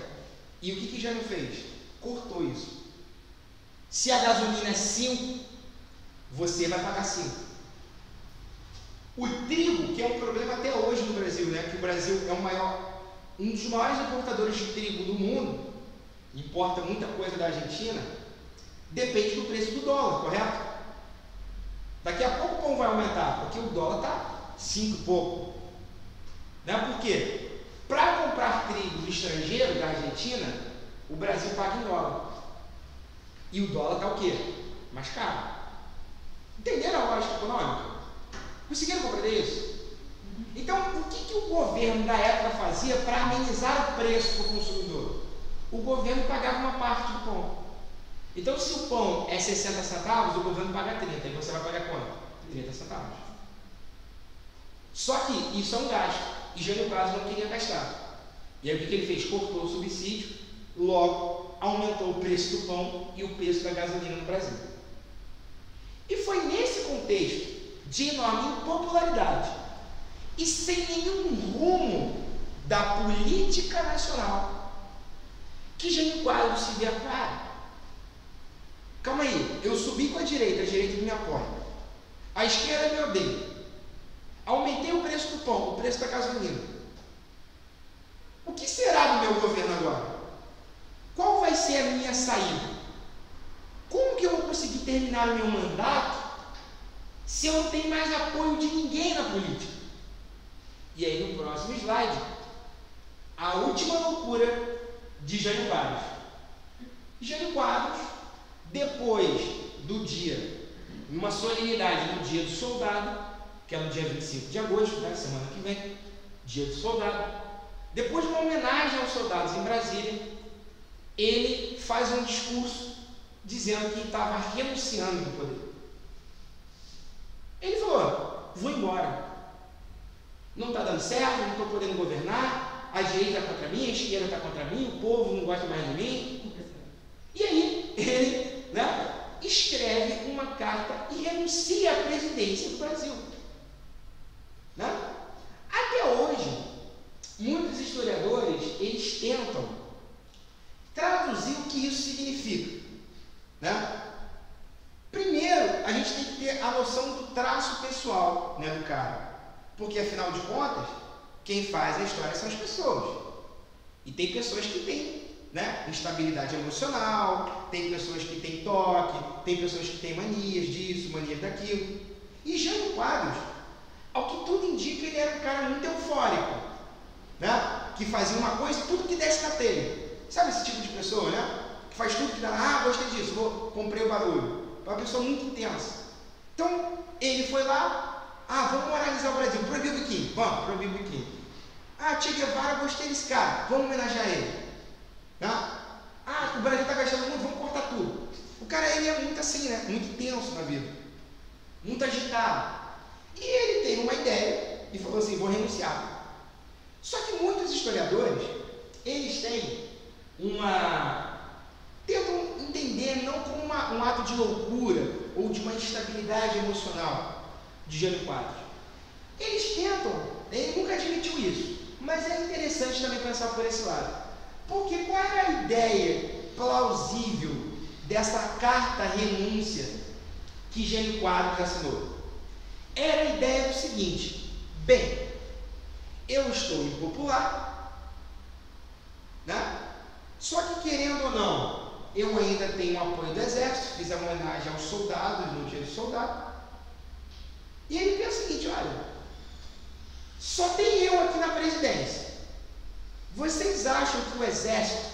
E o que Jânio fez? Cortou isso. Se a gasolina é 5, você vai pagar 5. O trigo, que é um problema até hoje no Brasil, né? Que o Brasil é um dos maiores importadores de trigo do mundo, importa muita coisa da Argentina, depende do preço do dólar, correto? Daqui a pouco o pão vai aumentar, porque o dólar está 5 e pouco. Né? Por quê? Para comprar trigo estrangeiro da Argentina, o Brasil paga em dólar. E o dólar está o quê? Mais caro. Entenderam a lógica econômica? Conseguiram compreender isso? Então, o que o governo da época fazia para amenizar o preço para o consumidor? O governo pagava uma parte do pão. Então, se o pão é 60 centavos, o governo paga 30. E você vai pagar quanto? 30 centavos. Só que isso é um gasto. E Jânio Quadros não queria gastar. E aí o que ele fez? Cortou o subsídio, logo aumentou o preço do pão e o preço da gasolina no Brasil. E foi nesse contexto de enorme impopularidade e sem nenhum rumo da política nacional que Jânio Quadros se vê claro. Calma aí, eu subi com a direita me apoia. A esquerda me odeia. Aumentei o preço do pão, o preço da gasolina. O que será do meu governo agora? Qual vai ser a minha saída? Como que eu vou conseguir terminar o meu mandato se eu não tenho mais apoio de ninguém na política? E aí no próximo slide, a última loucura de Jânio Quadros. Jânio Quadros, depois do dia, numa solenidade no dia do soldado, que é no dia 25 de agosto, né, semana que vem, dia do soldado, depois de uma homenagem aos soldados em Brasília, ele faz um discurso dizendo que estava renunciando do poder. Ele falou: vou embora, não está dando certo, não estou podendo governar, a direita está contra mim, a esquerda está contra mim, o povo não gosta mais de mim. E aí ele, né, escreve uma carta e renuncia à presidência do Brasil. Né? Até hoje, muitos historiadores eles tentam traduzir o que isso significa. Né? Primeiro, a gente tem que ter a noção do traço pessoal, né, do cara, porque afinal de contas, quem faz a história são as pessoas. E tem pessoas que têm, né, instabilidade emocional, tem pessoas que têm toque, tem pessoas que têm manias disso, manias daquilo. E Jânio Quadros, ao que tudo indica, ele era um cara muito eufórico, né? Que fazia uma coisa e tudo que desce na telha. Sabe esse tipo de pessoa, né? Que faz tudo que dá, gostei disso, comprei o barulho. É uma pessoa muito intensa. Então, ele foi lá, vamos moralizar o Brasil, proibir o biquíni, vamos, proibir o biquíni. Che Guevara, gostei desse cara, vamos homenagear ele. Né? O Brasil está gastando muito, vamos cortar tudo. O cara, ele é muito assim, né? Muito intenso na vida, muito agitado. E ele teve uma ideia e falou assim: vou renunciar. Só que muitos historiadores, eles têm tentam entender não como um ato de loucura ou de uma instabilidade emocional de Jânio Quadros. Eles tentam, ele nunca admitiu isso, mas é interessante também pensar por esse lado. Porque qual era a ideia plausível dessa carta renúncia que Jânio Quadros assinou? Era a ideia do seguinte: bem, eu estou impopular, né? Só que, querendo ou não, eu ainda tenho o apoio do exército, fiz a homenagem aos soldados no dia do soldado. E ele pensa o seguinte: olha, só tem eu aqui na presidência. Vocês acham que o exército,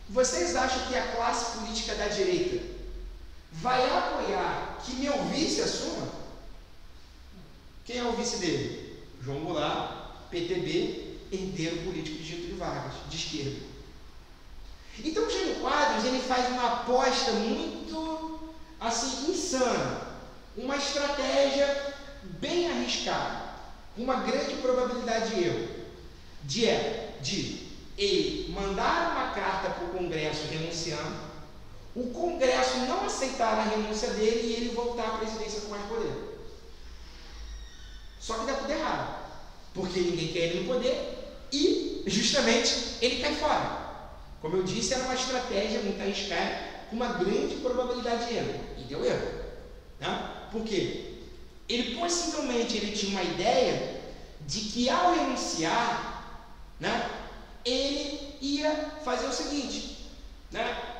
vocês acham que a classe política da direita vai apoiar que meu vice assuma? Quem é o vice dele? João Goulart, PTB, herdeiro político de Getúlio Vargas, de esquerda. Então o Jânio Quadros, ele faz uma aposta muito, assim, insana, uma estratégia bem arriscada, com uma grande probabilidade de erro, de ele mandar uma carta para o Congresso renunciando, o Congresso não aceitar a renúncia dele e ele voltar à presidência com mais poder. Só que dá tudo errado, porque ninguém quer ele no poder e, justamente, ele cai fora. Como eu disse, era uma estratégia muito arriscada, com uma grande probabilidade de erro, e deu erro. Né? Por quê? Ele possivelmente tinha uma ideia de que ao renunciar, né, ele ia fazer o seguinte, né?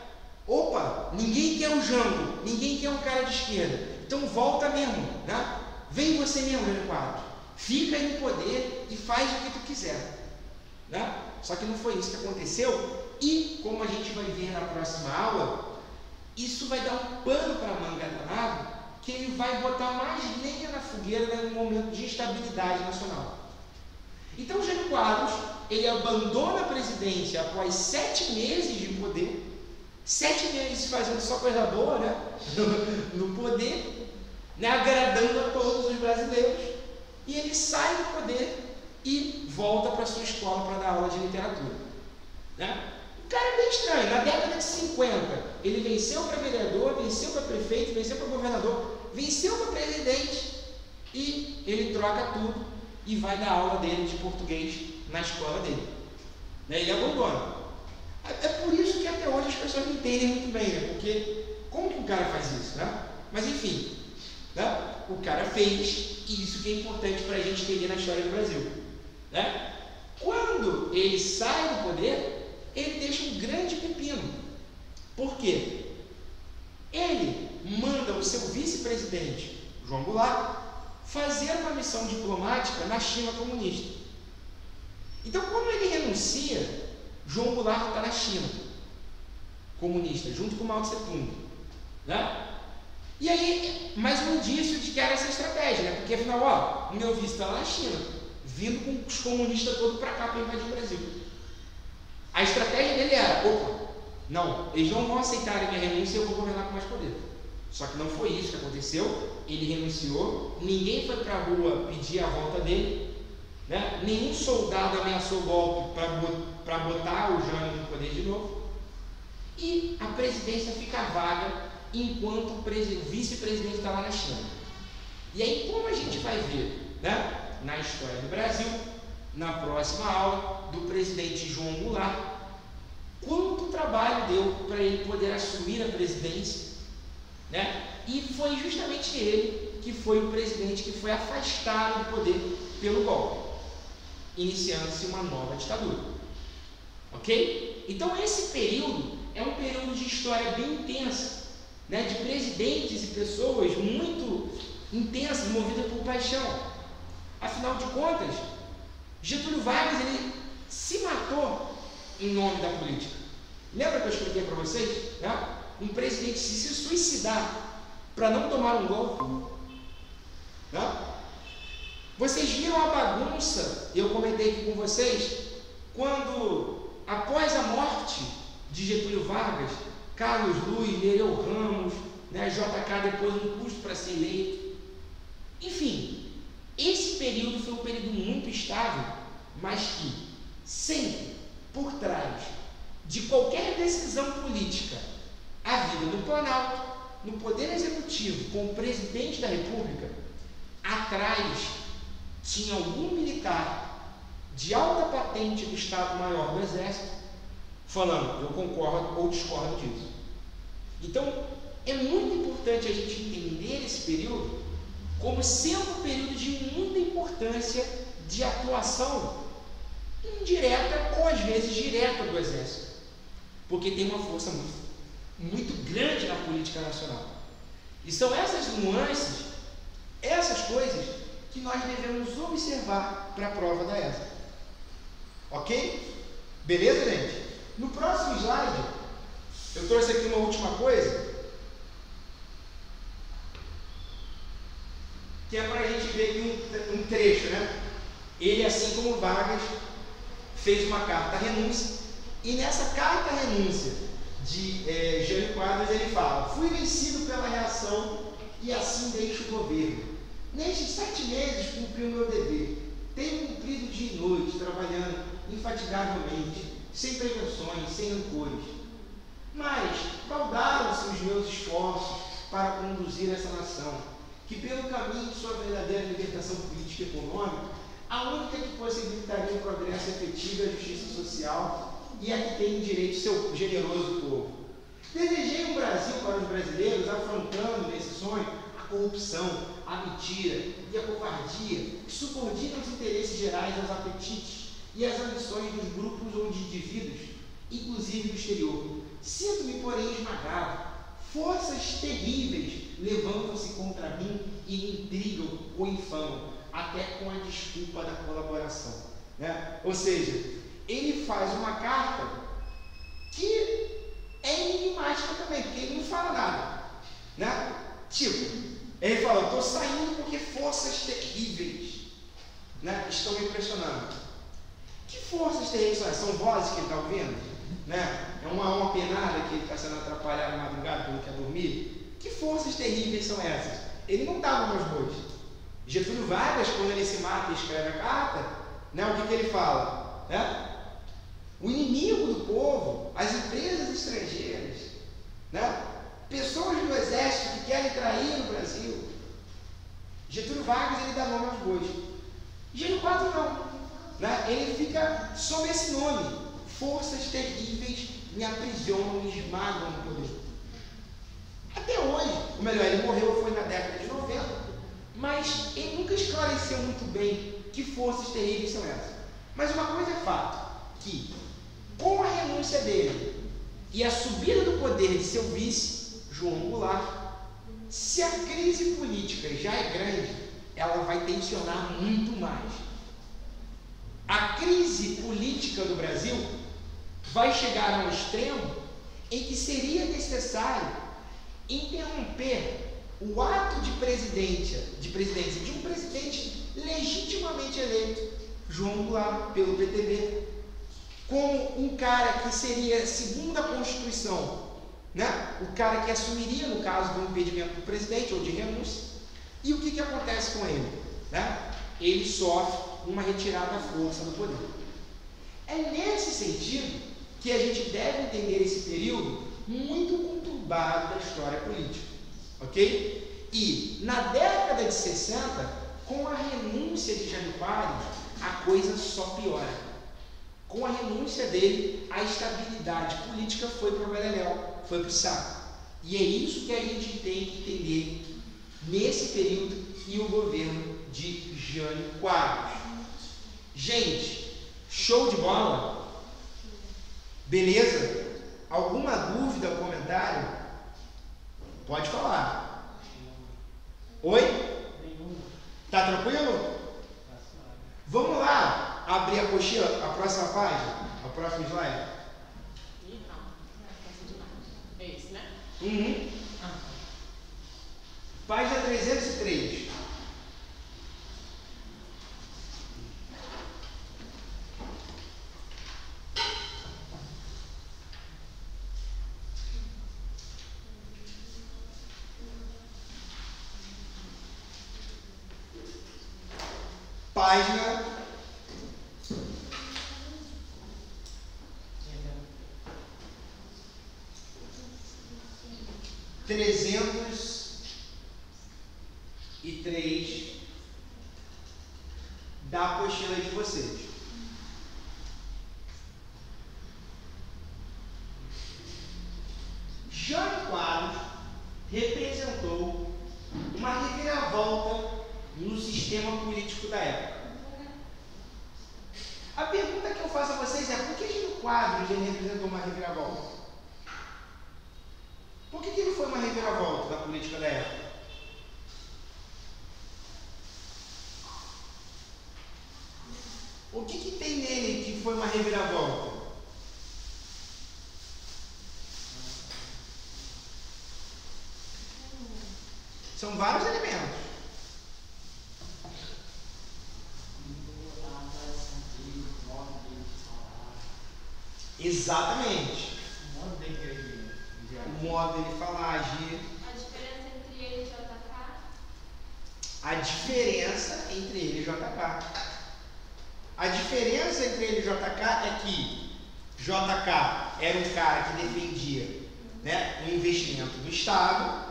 Opa, ninguém quer o Jango, ninguém quer um cara de esquerda, então volta mesmo, né? Vem você mesmo, Jânio Quadros, fica aí no poder e faz o que tu quiser, né? Só que não foi isso que aconteceu, e como a gente vai ver na próxima aula, isso vai dar um pano para a manga danado, que ele vai botar mais lenha na fogueira num momento de instabilidade nacional. Então Jânio Quadros, ele abandona a presidência após 7 meses de poder, 7 meses fazendo só coisa boa, né? no poder, né? Agradando a todos os brasileiros, e ele sai do poder e volta para sua escola para dar aula de literatura, né? O cara é bem estranho. Na década de 50 ele venceu para vereador, venceu para prefeito, venceu para governador, venceu para presidente, e ele troca tudo e vai dar aula dele de português na escola dele, né? Ele abandona. É por isso que até hoje as pessoas não entendem muito bem, né? Porque como que o cara faz isso, né? Mas enfim, né? O cara fez, e isso que é importante para a gente entender na história do Brasil, né? Quando ele sai do poder, ele deixa um grande pepino. Por quê? Ele manda o seu vice-presidente, João Goulart, fazer uma missão diplomática na China comunista. Então, quando ele renuncia, João Goulart está na China comunista, junto com Mao Tse Tung, né? E aí, mais um indício de que era essa estratégia, né? Porque afinal, ó, o meu vice está lá na China, vindo com os comunistas todos para cá para invadir o Brasil. A estratégia dele era, opa, não, eles não vão aceitar a minha renúncia e eu vou governar com mais poder. Só que não foi isso que aconteceu, ele renunciou, ninguém foi para a rua pedir a volta dele, né? Nenhum soldado ameaçou golpe para botar o Jânio no poder de novo, e a presidência fica vaga enquanto o vice-presidente está lá na China. E aí, como a gente vai ver, né, na história do Brasil, na próxima aula, do presidente João Goulart, quanto trabalho deu para ele poder assumir a presidência, né? E foi justamente ele que foi o presidente que foi afastado do poder pelo golpe, iniciando-se uma nova ditadura. Ok? Então esse período é um período de história bem intensa, né? De presidentes e pessoas muito intensas, movidas por paixão. Afinal de contas, Getúlio Vargas, ele se matou em nome da política. Lembra que eu expliquei para vocês, né? Um presidente se suicidar para não tomar um golpe, né? Vocês viram a bagunça, eu comentei aqui com vocês, quando após a morte de Getúlio Vargas, Carlos Luiz, Nereu Ramos, né, JK depois um custo para ser eleito, enfim, esse período foi um período muito estável, mas que sempre por trás de qualquer decisão política, a vida do Planalto, no Poder Executivo, com o Presidente da República, atrás tinha algum militar de alta patente do Estado-Maior do Exército, falando, eu concordo ou discordo disso. Então, é muito importante a gente entender esse período como sendo um período de muita importância de atuação indireta ou às vezes direta do Exército, porque tem uma força muito grande na política nacional. E são essas nuances, essas coisas que nós devemos observar para a prova da ESA. Ok? Beleza, gente? No próximo slide, eu trouxe aqui uma última coisa, que é para a gente ver aqui um trecho, né? Ele, assim como Vargas, fez uma carta renúncia, e nessa carta renúncia de Jânio Quadros ele fala: fui vencido pela reação e assim deixo o governo. Nestes 7 meses cumpri o meu dever. Tenho cumprido dia e noite, trabalhando infatigavelmente, sem prevenções, sem rancores. Mas baldaram-se os meus esforços para conduzir essa nação, que pelo caminho de sua verdadeira libertação política e econômica, a única que possibilitaria o progresso efetivo é a justiça social e a que tem direito seu generoso povo. Desejei um Brasil para os brasileiros, afrontando nesse sonho a corrupção, a mentira e a covardia que subordinam os interesses gerais aos apetites e às ambições dos grupos ou de indivíduos, inclusive do exterior. Sinto-me, porém, esmagado. Forças terríveis levantam-se contra mim e me intrigam ou infamam, até com a desculpa da colaboração. Né? Ou seja, ele faz uma carta que é enigmática também, porque ele não fala nada. Né? Tipo, ele fala: estou saindo porque forças terríveis, né, estão me pressionando. Que forças terríveis são essas? São vozes que ele está ouvindo? Né? É uma penada que ele está sendo atrapalhado na madrugada porque não quer dormir? Que forças terríveis são essas? Ele não estava nos bois. Getúlio Vargas, quando ele se mata e escreve a carta, né, o que ele fala? Né? O inimigo do povo, as empresas estrangeiras, né? Pessoas do exército que querem trair o Brasil. Getúlio Vargas, ele dá nome aos bois. Jânio Quadros não. Né? Ele fica sob esse nome: forças terríveis me aprisionam, me esmagam no poder. Até hoje, ou melhor, ele morreu foi na década de 90, mas ele nunca esclareceu muito bem que forças terríveis são essas. Mas uma coisa é fato, que com a renúncia dele e a subida do poder de seu vice, João Goulart, se a crise política já é grande, ela vai tensionar muito mais. A crise política do Brasil vai chegar ao extremo em que seria necessário interromper o ato de presidência de um presidente legitimamente eleito, João Goulart, pelo PTB, como um cara que seria, segundo a Constituição, né, o cara que assumiria no caso do impedimento do presidente ou de renúncia. E o que acontece com ele? Né? Ele sofre uma retirada à força do poder. É nesse sentido que a gente deve entender esse período muito conturbado da história política, ok? E na década de 60, com a renúncia de Jânio Quadros, a coisa só piora. Com a renúncia dele, a estabilidade política foi para o beleléu, foi para o saco. E é isso que a gente tem que entender nesse período e o governo de Jânio Quadros. Gente, show de bola? Beleza? Alguma dúvida ou comentário? Pode falar. Oi? Tá tranquilo? Vamos lá abrir a apostila, a próxima página, a próxima slide. É esse, né? Uhum. Página 303. Página 303 da apostila de vocês. Jânio Quadros representou uma reviravolta no sistema político da época. A pergunta que eu faço a vocês é: por que Jânio Quadros ele representou uma reviravolta? Por que ele foi uma reviravolta da política da época? O que tem nele que foi uma reviravolta? São vários elementos. Exatamente. O modo dele querer. O modo dele falar, agir. A diferença entre ele e JK? A diferença entre ele e JK. A diferença entre ele e JK é que JK era um cara que defendia, né, o investimento do Estado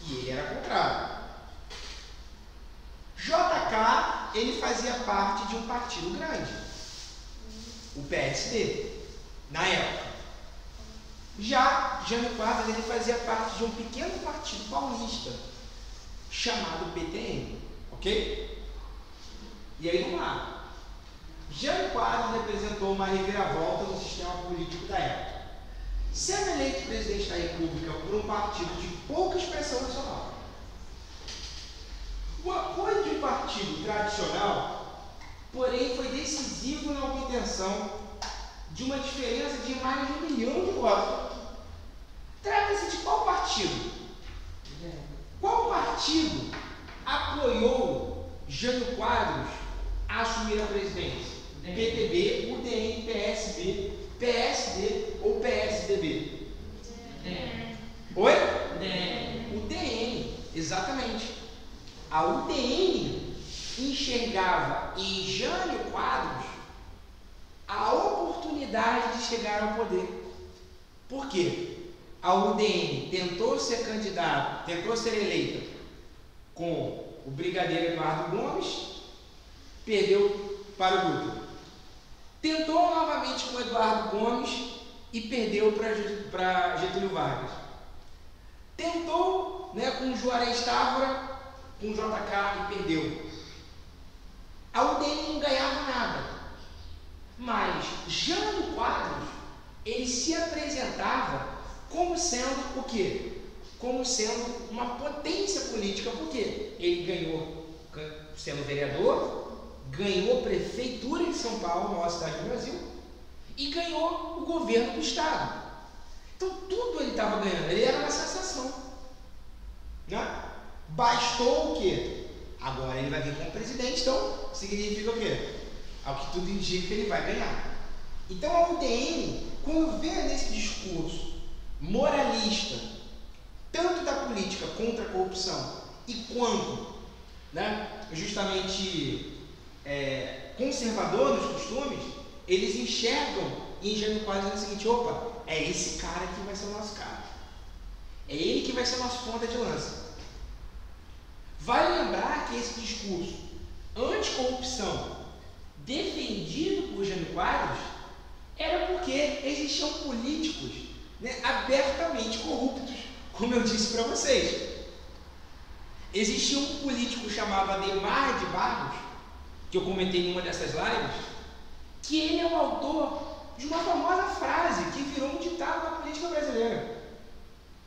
e ele era contrário. JK, ele fazia parte de um partido grande, o PSD, na época. Já Jânio Quadros, ele fazia parte de um pequeno partido paulista, chamado PTN, ok? E aí vamos lá. Jânio Quadros representou uma reviravolta no sistema político da época. Sendo eleito presidente da República por um partido de pouca expressão nacional. O apoio de um partido tradicional, porém, foi decisivo na obtenção de uma diferença de mais de 1 milhão de votos. Trata-se de qual partido? Qual partido apoiou Jânio Quadros a assumir a presidência? PTB, UDN, PSB, PSD ou PSDB? Oi? UDN, exatamente. A UDN enxergava em Jânio Quadros a oportunidade de chegar ao poder. Por quê? A UDN tentou ser candidata, tentou ser eleita com o brigadeiro Eduardo Gomes, perdeu para o Guto. Tentou novamente com o Eduardo Gomes e perdeu para Getúlio Vargas. Tentou, né, com o Juarez Távora, com o JK e perdeu. A UDN não ganhava nada. Mas Jânio Quadros, ele se apresentava como sendo o quê? Como sendo uma potência política. Por quê? Ele ganhou sendo vereador, ganhou a prefeitura de São Paulo, maior cidade do Brasil, e ganhou o governo do estado. Então tudo ele estava ganhando, ele era uma sensação, né? Bastou o quê? Agora ele vai vir como presidente, então significa o quê? Ao que tudo indica, ele vai ganhar. Então a UDN, quando vê nesse discurso moralista, tanto da política contra a corrupção e quanto, né, justamente conservador nos costumes, eles enxergam em Jânio Quadros o seguinte: opa, é esse cara que vai ser o nosso cara, é ele que vai ser o nosso ponta de lança. Vale lembrar que esse discurso anticorrupção defendido por Jânio Quadros era porque existiam políticos, né, abertamente corruptos, como eu disse para vocês. Existia um político chamado Adhemar de Barros, que eu comentei em uma dessas lives, que ele é o autor de uma famosa frase que virou um ditado na política brasileira.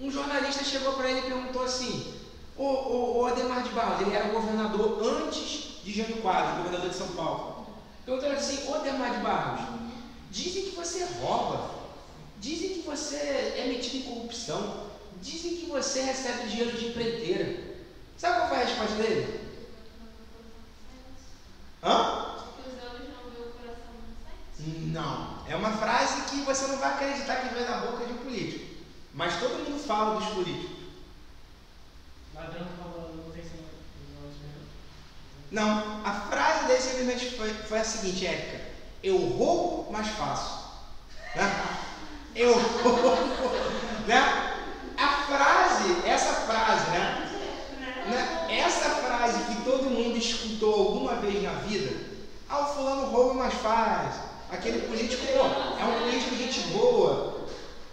Um jornalista chegou para ele e perguntou assim: o Adhemar de Barros, ele era governador antes de Jânio Quadros, governador de São Paulo. Perguntou assim: ô Adhemar de Barros, dizem que você rouba, dizem que você é metido em corrupção, dizem que você recebe dinheiro de empreiteira. Sabe qual foi a resposta dele? Hã? Não. É uma frase que você não vai acreditar que vem da boca de um político. Mas todo mundo fala dos políticos. Ladrão não tem senhor. Não. A frase dele simplesmente foi a seguinte, Érica: eu roubo, mas faço. Eu roubo. Né? A frase, essa frase, né? Essa frase que todo mundo escutou alguma vez na vida: ah, o fulano rouba, mas faz. Aquele político, pô, é um político de gente boa.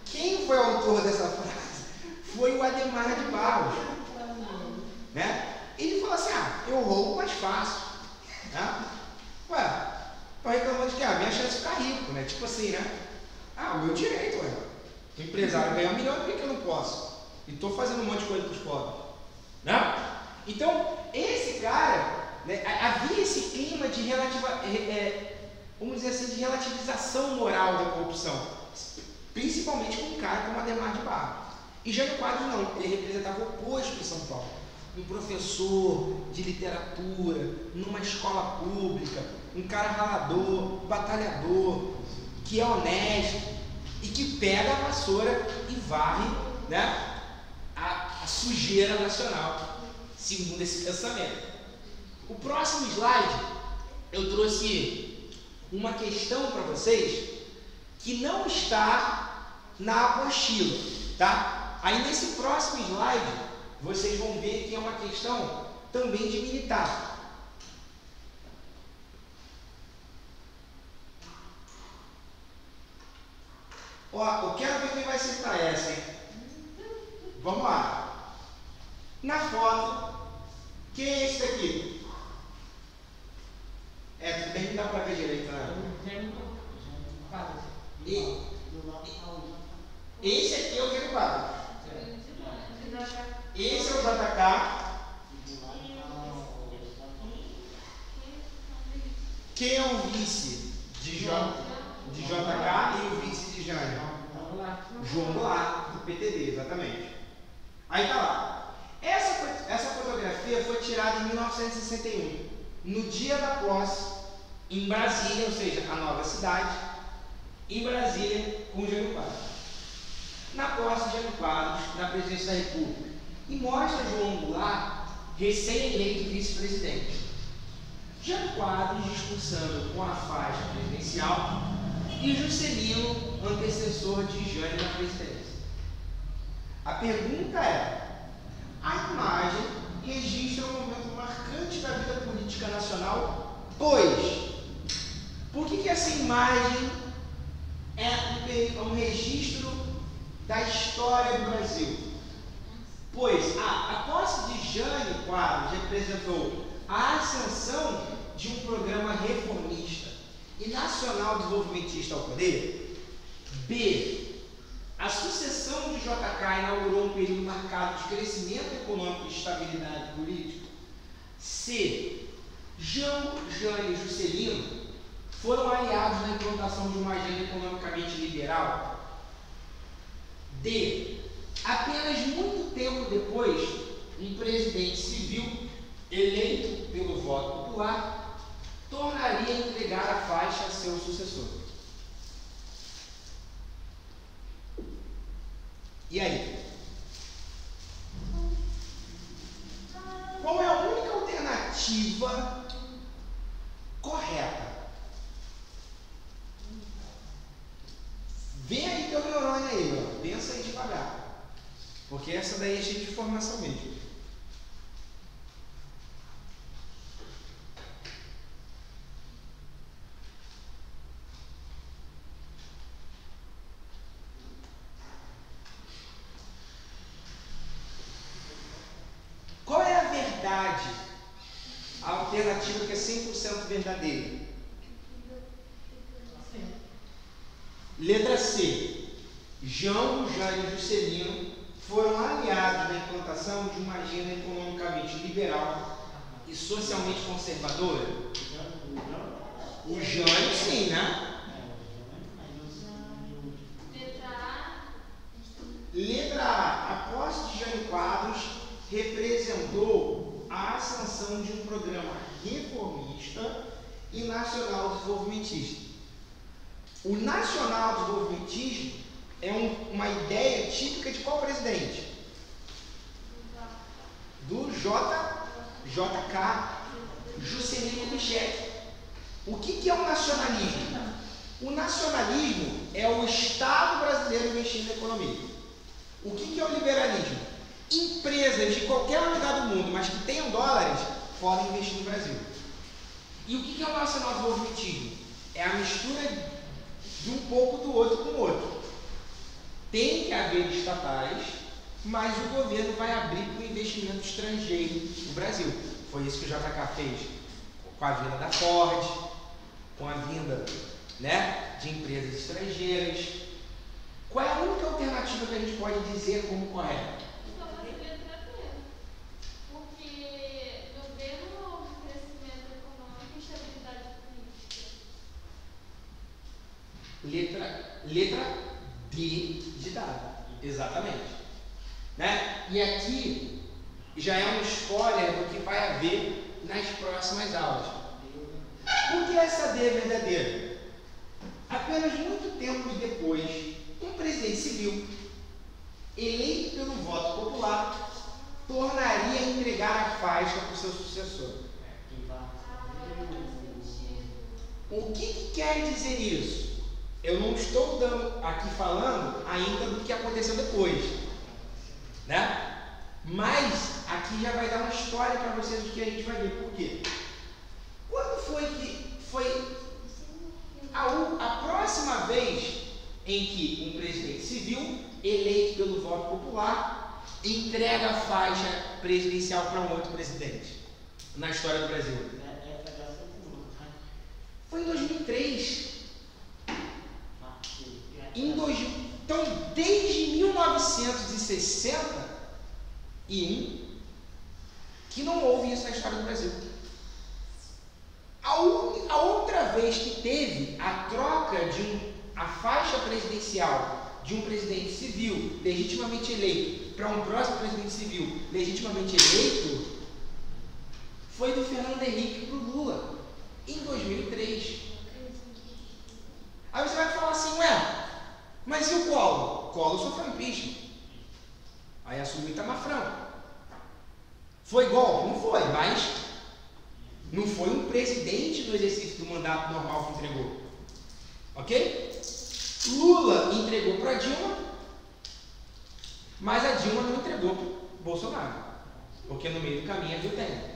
Quem foi o autor dessa frase? Foi o Adhemar de Barros, né? Ele falou assim: ah, eu roubo, mas faço. Né? Ué, tô reclamando de que a minha chance de ficar rico, né? Tipo assim, né? Ah, o meu direito, ué. O empresário ganha 1 milhão, por que eu não posso? E tô fazendo um monte de coisa para os pobres. Né? Então, esse cara, né, havia esse clima de vamos dizer assim, de relativização moral da corrupção, principalmente com um cara como Adhemar de Barros. E Jânio Quadros não, ele representava o oposto de São Paulo, um professor de literatura, numa escola pública, um cara ralador, batalhador, que é honesto e que pega a vassoura e varre, né, a sujeira nacional, segundo esse pensamento. O próximo slide, eu trouxe uma questão para vocês que não está na apostila, tá? Aí nesse próximo slide, vocês vão ver que é uma questão também de militar. Ó, eu quero ver quem vai acertar essa, hein? Vamos lá. Na foto, quem é esse daqui? Tudo bem que não dá pra ver direito, né? Esse aqui é o Gênio Quadros. Esse é o JK. Quem é o vice de JK e o vice de Jânio? João Goulart, do PTB, exatamente. Aí tá lá. Essa fotografia foi tirada em 1961, no dia da posse, em Brasília, ou seja, a nova cidade, em Brasília, com Jânio Quadros. Na posse de Jânio Quadros, na presidência da República. E mostra João Goulart, recém-eleito vice-presidente. Jânio Quadros discursando com a faixa presidencial e Juscelino, antecessor de Jânio na presidência. A pergunta é: a imagem registra um momento marcante da vida política nacional, pois por que essa imagem é um registro da história do Brasil? Pois a posse de Jânio Quadros representou a ascensão de um programa reformista e nacional desenvolvimentista ao poder. B. A sucessão de JK inaugurou um período marcado de crescimento econômico e estabilidade política. C. Jânio e Juscelino foram aliados na implantação de uma agenda economicamente liberal. D. Apenas muito tempo depois, um presidente civil eleito pelo voto popular tornaria a entregar a faixa a seu sucessor. E aí? Qual é a única alternativa correta? Vem aí teu neurônio aí, ó. Pensa aí devagar. Porque essa daí é cheia de informação mesmo. Qual é a verdade? A alternativa que é 100% verdadeira. Letra C. Jânio e Juscelino foram aliados na implantação de uma agenda economicamente liberal e socialmente conservadora. O Jânio, sim, né? Letra A. A posse de Jânio Quadros representou a ascensão de um programa reformista e nacional desenvolvimentista. O nacional desenvolvimentismo é uma ideia típica de qual presidente? Do JK, Juscelino Kubitschek. O que é o nacionalismo? O nacionalismo é o Estado brasileiro investindo na economia. O que é o liberalismo? Empresas de qualquer lugar do mundo, mas que tenham dólares, podem investir no Brasil. E o que é o nacional desenvolvimentismo? É a mistura de um pouco do outro com o outro. Tem que haver estatais, mas o governo vai abrir para o investimento estrangeiro no Brasil. Foi isso que o JK fez com a vinda da Ford, com a vinda, né, de empresas estrangeiras. Qual é a única alternativa que a gente pode dizer como correta? Só vai ser letra B. Porque governo houve crescimento econômico e estabilidade política. Letra D de dado. Exatamente. Né? E aqui já é um spoiler do que vai haver nas próximas aulas. Por que essa D é verdadeira? Apenas muito tempo depois, um presidente civil, eleito pelo voto popular, tornaria a entregar a faixa para o seu sucessor. O que quer dizer isso? Eu não estou aqui falando ainda do que aconteceu depois, né? Mas aqui já vai dar uma história para vocês do que a gente vai ver. Por quê? Quando foi que foi a próxima vez em que um presidente civil, eleito pelo voto popular, entrega a faixa presidencial para um outro presidente na história do Brasil? Foi em 2003. Então, desde 1961, que não houve isso na história do Brasil. A outra vez que teve a troca a faixa presidencial de um presidente civil legitimamente eleito para um próximo presidente civil legitimamente eleito foi do Fernando Henrique para o Lula, em 2003. Aí você vai falar assim, ué, mas e o Collor? O Collor sofreu impeachment. Aí assumiu Itamar Franco. Foi golpe? Não foi, mas não foi um presidente no exercício do mandato normal que entregou. Ok? Lula entregou para Dilma, mas a Dilma não entregou para Bolsonaro, porque no meio do caminho havia o Temer.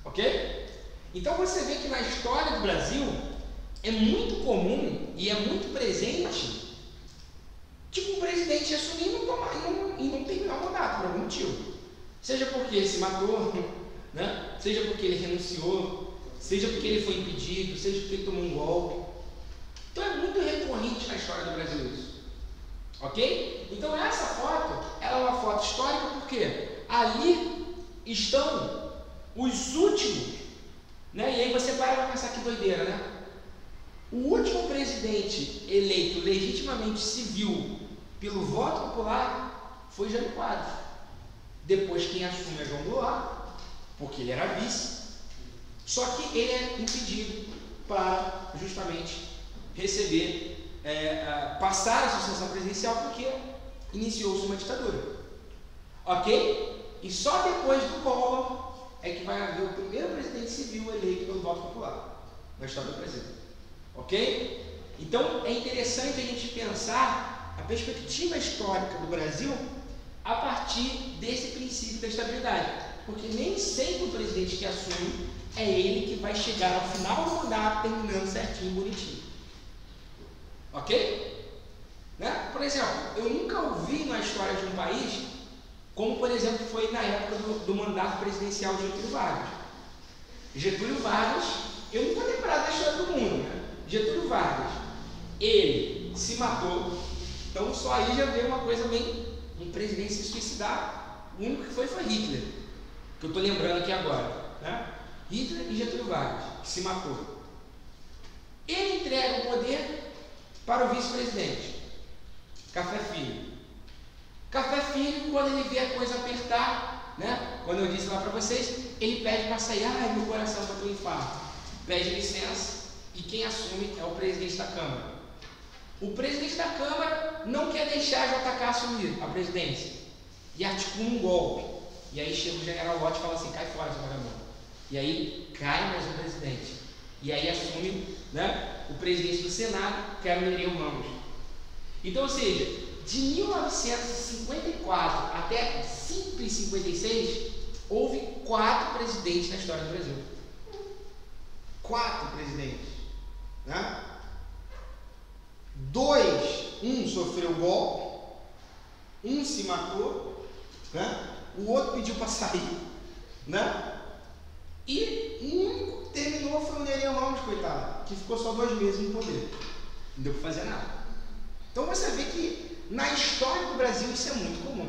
Ok? Então você vê que na história do Brasil é muito comum e é muito presente, tipo, um presidente assumir e não terminar o mandato por algum motivo. Seja porque ele se matou, né? Seja porque ele renunciou, seja porque ele foi impedido, seja porque ele tomou um golpe. Então é muito recorrente na história do Brasil isso. Ok? Então essa foto, ela é uma foto histórica porque ali estão os últimos, né? E aí você para pensar que doideira, né? O último presidente eleito legitimamente civil pelo voto popular foi Jânio Quadros. Depois quem assume é João Goulart, porque ele era vice, só que ele é impedido para justamente receber, passar a sucessão presidencial porque iniciou-se uma ditadura. Ok? E só depois do Collor é que vai haver o primeiro presidente civil eleito pelo voto popular na história do Brasil. Ok? Então é interessante a gente pensar a perspectiva histórica do Brasil a partir desse princípio da estabilidade, porque nem sempre o presidente que assume é ele que vai chegar ao final do mandato terminando certinho, bonitinho. Ok? Né? Por exemplo, eu nunca ouvi na história de um país como, por exemplo, foi na época do mandato presidencial de Getúlio Vargas. Getúlio Vargas, eu não vou lembrar da história do mundo, né? Getúlio Vargas, ele se matou, então só aí já veio uma coisa bem, um presidente se suicidar. O único que foi Hitler, que eu estou lembrando aqui agora, né? Hitler e Getúlio Vargas, que se matou. Ele entrega o poder para o vice-presidente, Café Filho. Café Filho, quando ele vê a coisa apertar, né? Quando eu disse lá para vocês, ele pede para sair, meu coração está com infarto, pede licença. E quem assume é o presidente da Câmara. O presidente da Câmara não quer deixar a JK assumir a presidência e articula um golpe. E aí chega o general Lott e fala assim, cai fora, seu vagabundo. E aí cai mais o presidente. E aí assume, né, o presidente do Senado, que era o Nereu Ramos. Então, ou seja, de 1954 até 1956, houve 4 presidentes na história do Brasil. 4 presidentes. Né? um sofreu golpe, um se matou, né? O outro pediu para sair, né? E o único que terminou foi o Nereu Ramos, coitado, que ficou só 2 meses no poder, não deu para fazer nada. Então você vê que na história do Brasil isso é muito comum.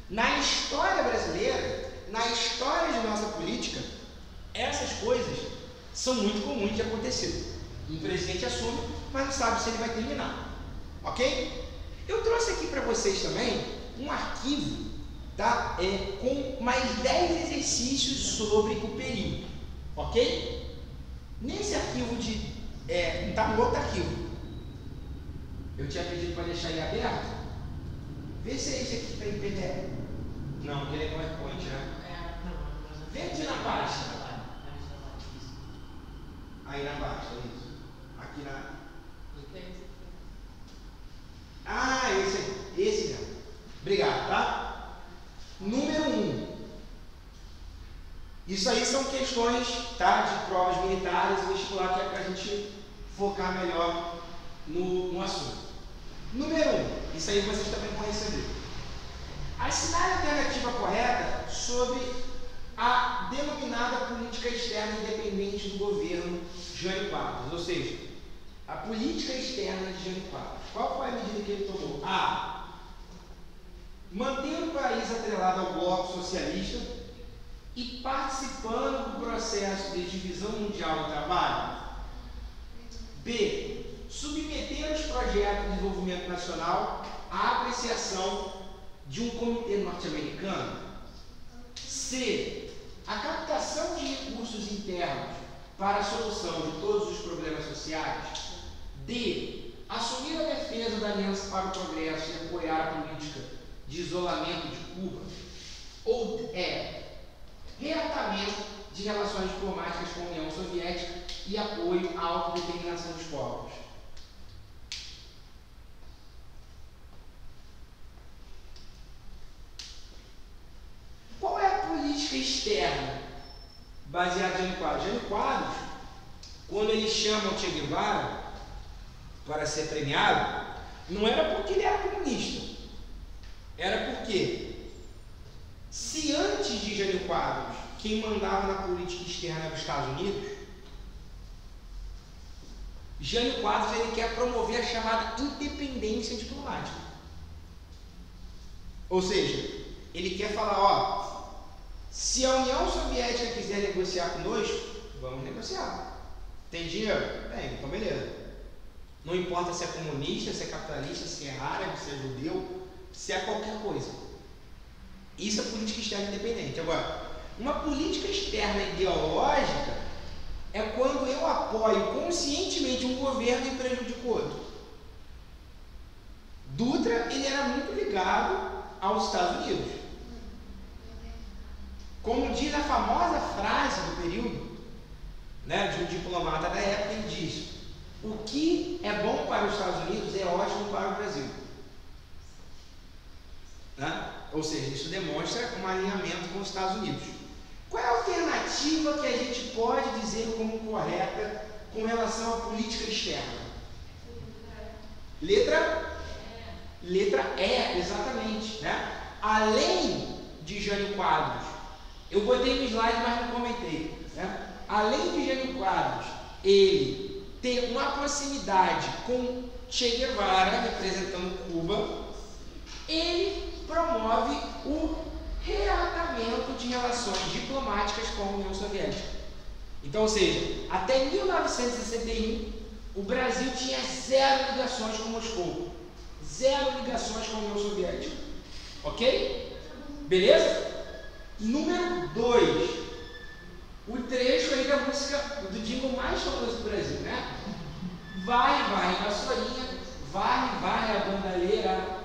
Na história brasileira, na história de nossa política, essas coisas são muito comuns de acontecer. Um presidente assume, mas não sabe se ele vai terminar. Ok? Eu trouxe aqui para vocês também um arquivo, tá? Com mais 10 exercícios sobre o período. Ok? Nesse arquivo de Está no outro arquivo. Eu tinha pedido para deixar ele aberto. Vê se é esse aqui que está em PDF. Não, ele é PowerPoint, né? Vê aqui na pasta. Aí na pasta, isso. Aqui na. Ah, esse mesmo. Obrigado, tá? Número 1. Isso aí são questões, tá, de provas militares e vestibular, que é para a gente focar melhor no assunto. Número 1. Isso aí vocês também vão receber. Assinar a alternativa correta sobre a denominada política externa independente do governo Jânio Quadros, ou seja, a política externa de Jânio Quadros. Qual foi a medida que ele tomou? A. Manter o país atrelado ao bloco socialista e participando do processo de divisão mundial do trabalho. B. Submeter os projetos de desenvolvimento nacional à apreciação de um comitê norte-americano. C. A captação de recursos internos para a solução de todos os problemas sociais. D. Assumir a defesa da Aliança para o Progresso e apoiar a política de isolamento de Cuba. Ou E. Reatamento de relações diplomáticas com a União Soviética e apoio à autodeterminação dos povos. Qual é a política externa baseada em Jânio Quadros? Jânio Quadros, quando ele chama o Che Guevara para ser premiado, não era porque ele era comunista, era porque, se antes de Jânio Quadros quem mandava na política externa era os Estados Unidos, Jânio Quadros ele quer promover a chamada independência diplomática. Ou seja, ele quer falar, ó, se a União Soviética quiser negociar conosco, vamos negociar. Tem dinheiro? Tem, então beleza. Não importa se é comunista, se é capitalista, se é árabe, se é judeu, se é qualquer coisa. Isso é política externa independente. Agora, uma política externa ideológica é quando eu apoio conscientemente um governo e prejudico outro. Dutra, ele era muito ligado aos Estados Unidos. Como diz a famosa frase do período, né, de um diplomata da época, ele diz: o que é bom para os Estados Unidos é ótimo para o Brasil. Né? Ou seja, isso demonstra um alinhamento com os Estados Unidos. Qual é a alternativa que a gente pode dizer como correta com relação à política externa? Letra E, exatamente. Né? Além de Jânio Quadros, eu botei no slide, mas não comentei. Né? Além de Jânio Quadros, ele ter uma proximidade com Che Guevara, representando Cuba, ele promove o reatamento de relações diplomáticas com a União Soviética. Então, ou seja, até 1961, o Brasil tinha 0 ligações com Moscou. 0 ligações com a União Soviética. Ok? Beleza? Número 2. O trecho aí da música, do jingle mais famoso do Brasil, né? Vai, vai, vassourinha, vai, a bandalheira,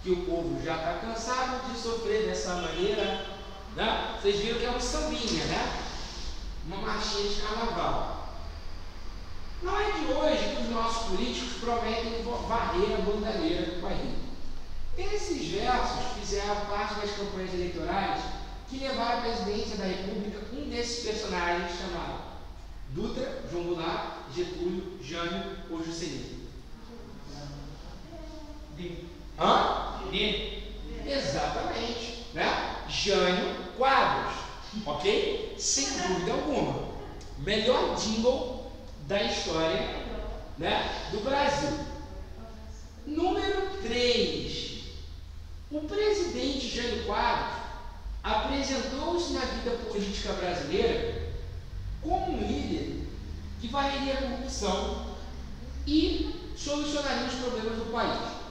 que o povo já está cansado de sofrer dessa maneira. Né? Vocês viram que é um sambinha, né? Uma marchinha de carnaval. Não é de hoje que os nossos políticos prometem varrer a bandalheira do país. Esses versos fizeram parte das campanhas eleitorais que levaram à presidência da República um desses personagens chamado Dutra, João Goulart, Getúlio, Jânio ou Juscelino. Exatamente, né? Jânio Quadros, ok? Sem dúvida alguma. Melhor jingle da história, né, do Brasil. Número 3. O presidente Jânio Quadros apresentou-se na vida política brasileira como um líder que varreria a corrupção e solucionaria os problemas do país.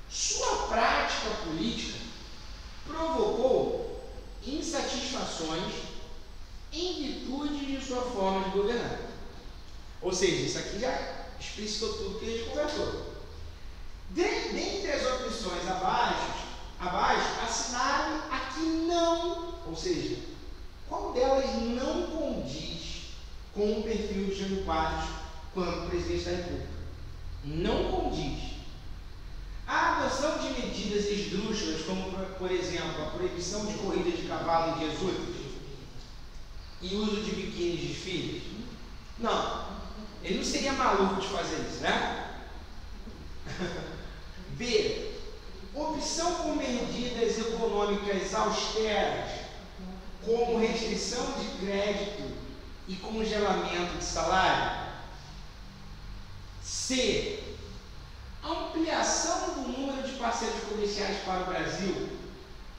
Sua prática política provocou insatisfações em virtude de sua forma de governar. Ou seja, isso aqui já explicitou tudo que a gente conversou. Dentre as opções abaixo, assinale a que não, ou seja, qual delas não condiz com o perfil de Jânio Quadros quanto presidente da República. Não condiz. A adoção de medidas esdrúxulas, como, por exemplo, a proibição de corrida de cavalo em dias úteis e uso de biquíni de desfiles, não. Ele não seria maluco de fazer isso, né? B. Opção por medidas econômicas austeras, como restrição de crédito e congelamento de salário. C. Ampliação do número de parceiros comerciais para o Brasil,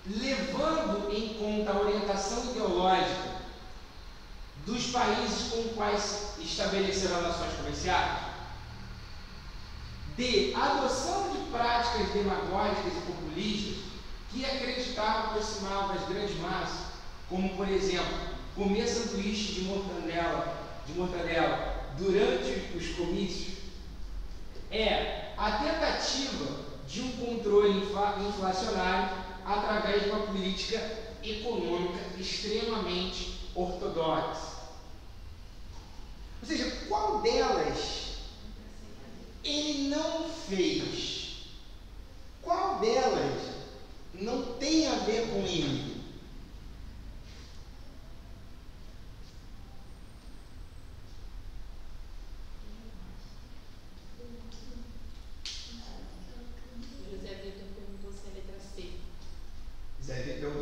levando em conta a orientação ideológica dos países com os quais estabeleceram relações comerciais. D. Adoção de práticas demagógicas e populistas que acreditavam aproximar das grandes massas, como, por exemplo, comer sanduíche de mortadela durante os comícios. É a tentativa de um controle inflacionário através de uma política econômica extremamente ortodoxa. Ou seja, qual delas ele não fez? Qual delas não tem a ver com ele? Zé Vitor perguntou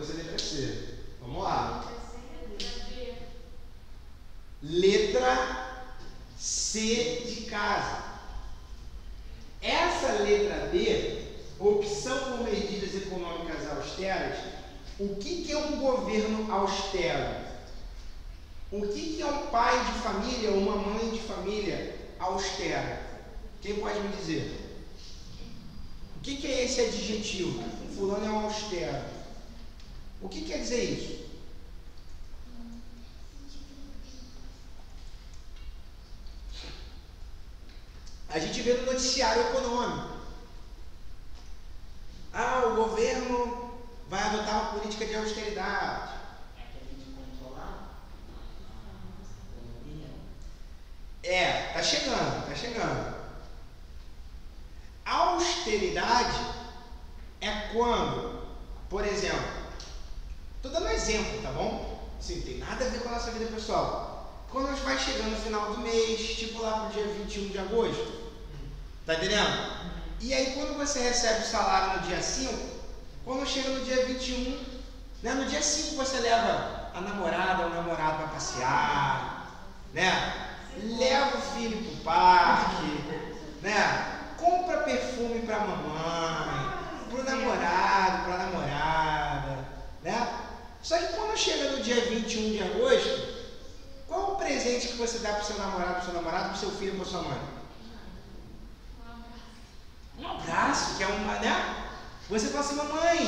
se a letra C. Vamos lá. Letra C de casa. Essa letra D, opção por medidas econômicas austeras, o que é um governo austero? O que é um pai de família ou uma mãe de família austera? Quem pode me dizer? O que é esse adjetivo? Fulano é um austero. O que quer dizer isso? A gente vê no noticiário econômico. O governo vai adotar uma política de austeridade. É aquele de controlar a economia. Tá chegando. A austeridade é quando, por exemplo, estou dando um exemplo, tá bom? Assim, não tem nada a ver com a nossa vida pessoal. Quando a gente vai chegando no final do mês, tipo lá pro dia 21 de agosto, tá entendendo? E aí quando você recebe o salário no dia 5, quando chega no dia 21, né, no dia 5 você leva a namorada ou o namorado para passear, né? Leva o filho pro parque, né? Compra perfume pra mamãe, pro namorado, pra namorada, né? Só que quando chega no dia 21 de agosto, qual o presente que você dá pro seu namorado, pro seu filho, pra sua mãe? Um abraço, que é uma, né? Você fala assim, mamãe,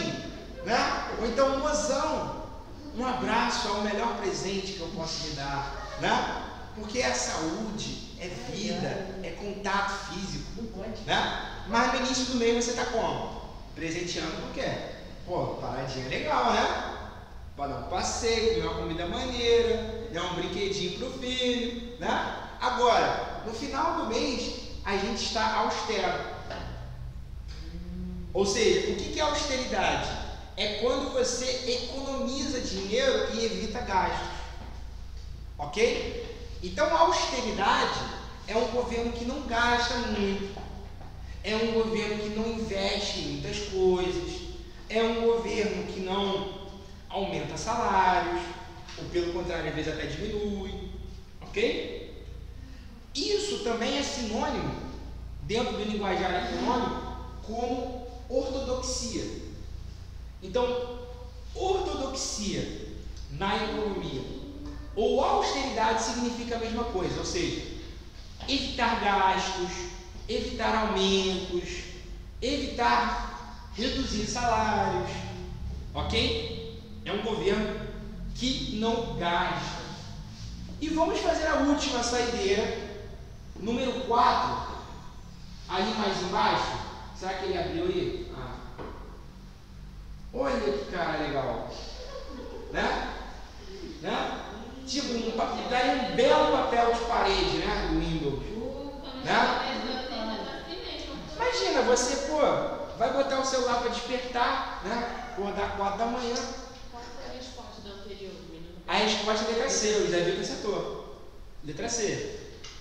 né? Ou então um mozão. Um abraço é o melhor presente que eu posso lhe dar, né? Porque é saúde, é vida, é contato físico, né? Mas no início do mês você tá como? Presenteando por quê? Pô, paradinha legal, né? Para dar um passeio, comer uma comida maneira, dar um brinquedinho pro filho, né? Agora, no final do mês, a gente está austero. Ou seja, o que é austeridade? É quando você economiza dinheiro e evita gastos. Ok? Então, a austeridade é um governo que não gasta muito, é um governo que não investe em muitas coisas, é um governo que não aumenta salários, ou pelo contrário, às vezes até diminui. Ok? Isso também é sinônimo, dentro do linguajar econômico, como ortodoxia. Então, ortodoxia na economia ou austeridade significa a mesma coisa, ou seja, evitar gastos, evitar aumentos, evitar reduzir salários, ok? É um governo que não gasta. E vamos fazer a última saideira, Número 4, ali mais embaixo, será que ele abriu aí? Olha que cara legal, né? Tipo, daí um belo papel de parede, né? Do Windows, né? Imagina, você, vai botar o celular para despertar, né? Acordar 4 da manhã. Qual foi a resposta do anterior? A resposta é letra C, o Zé Vitor acertou. Letra C,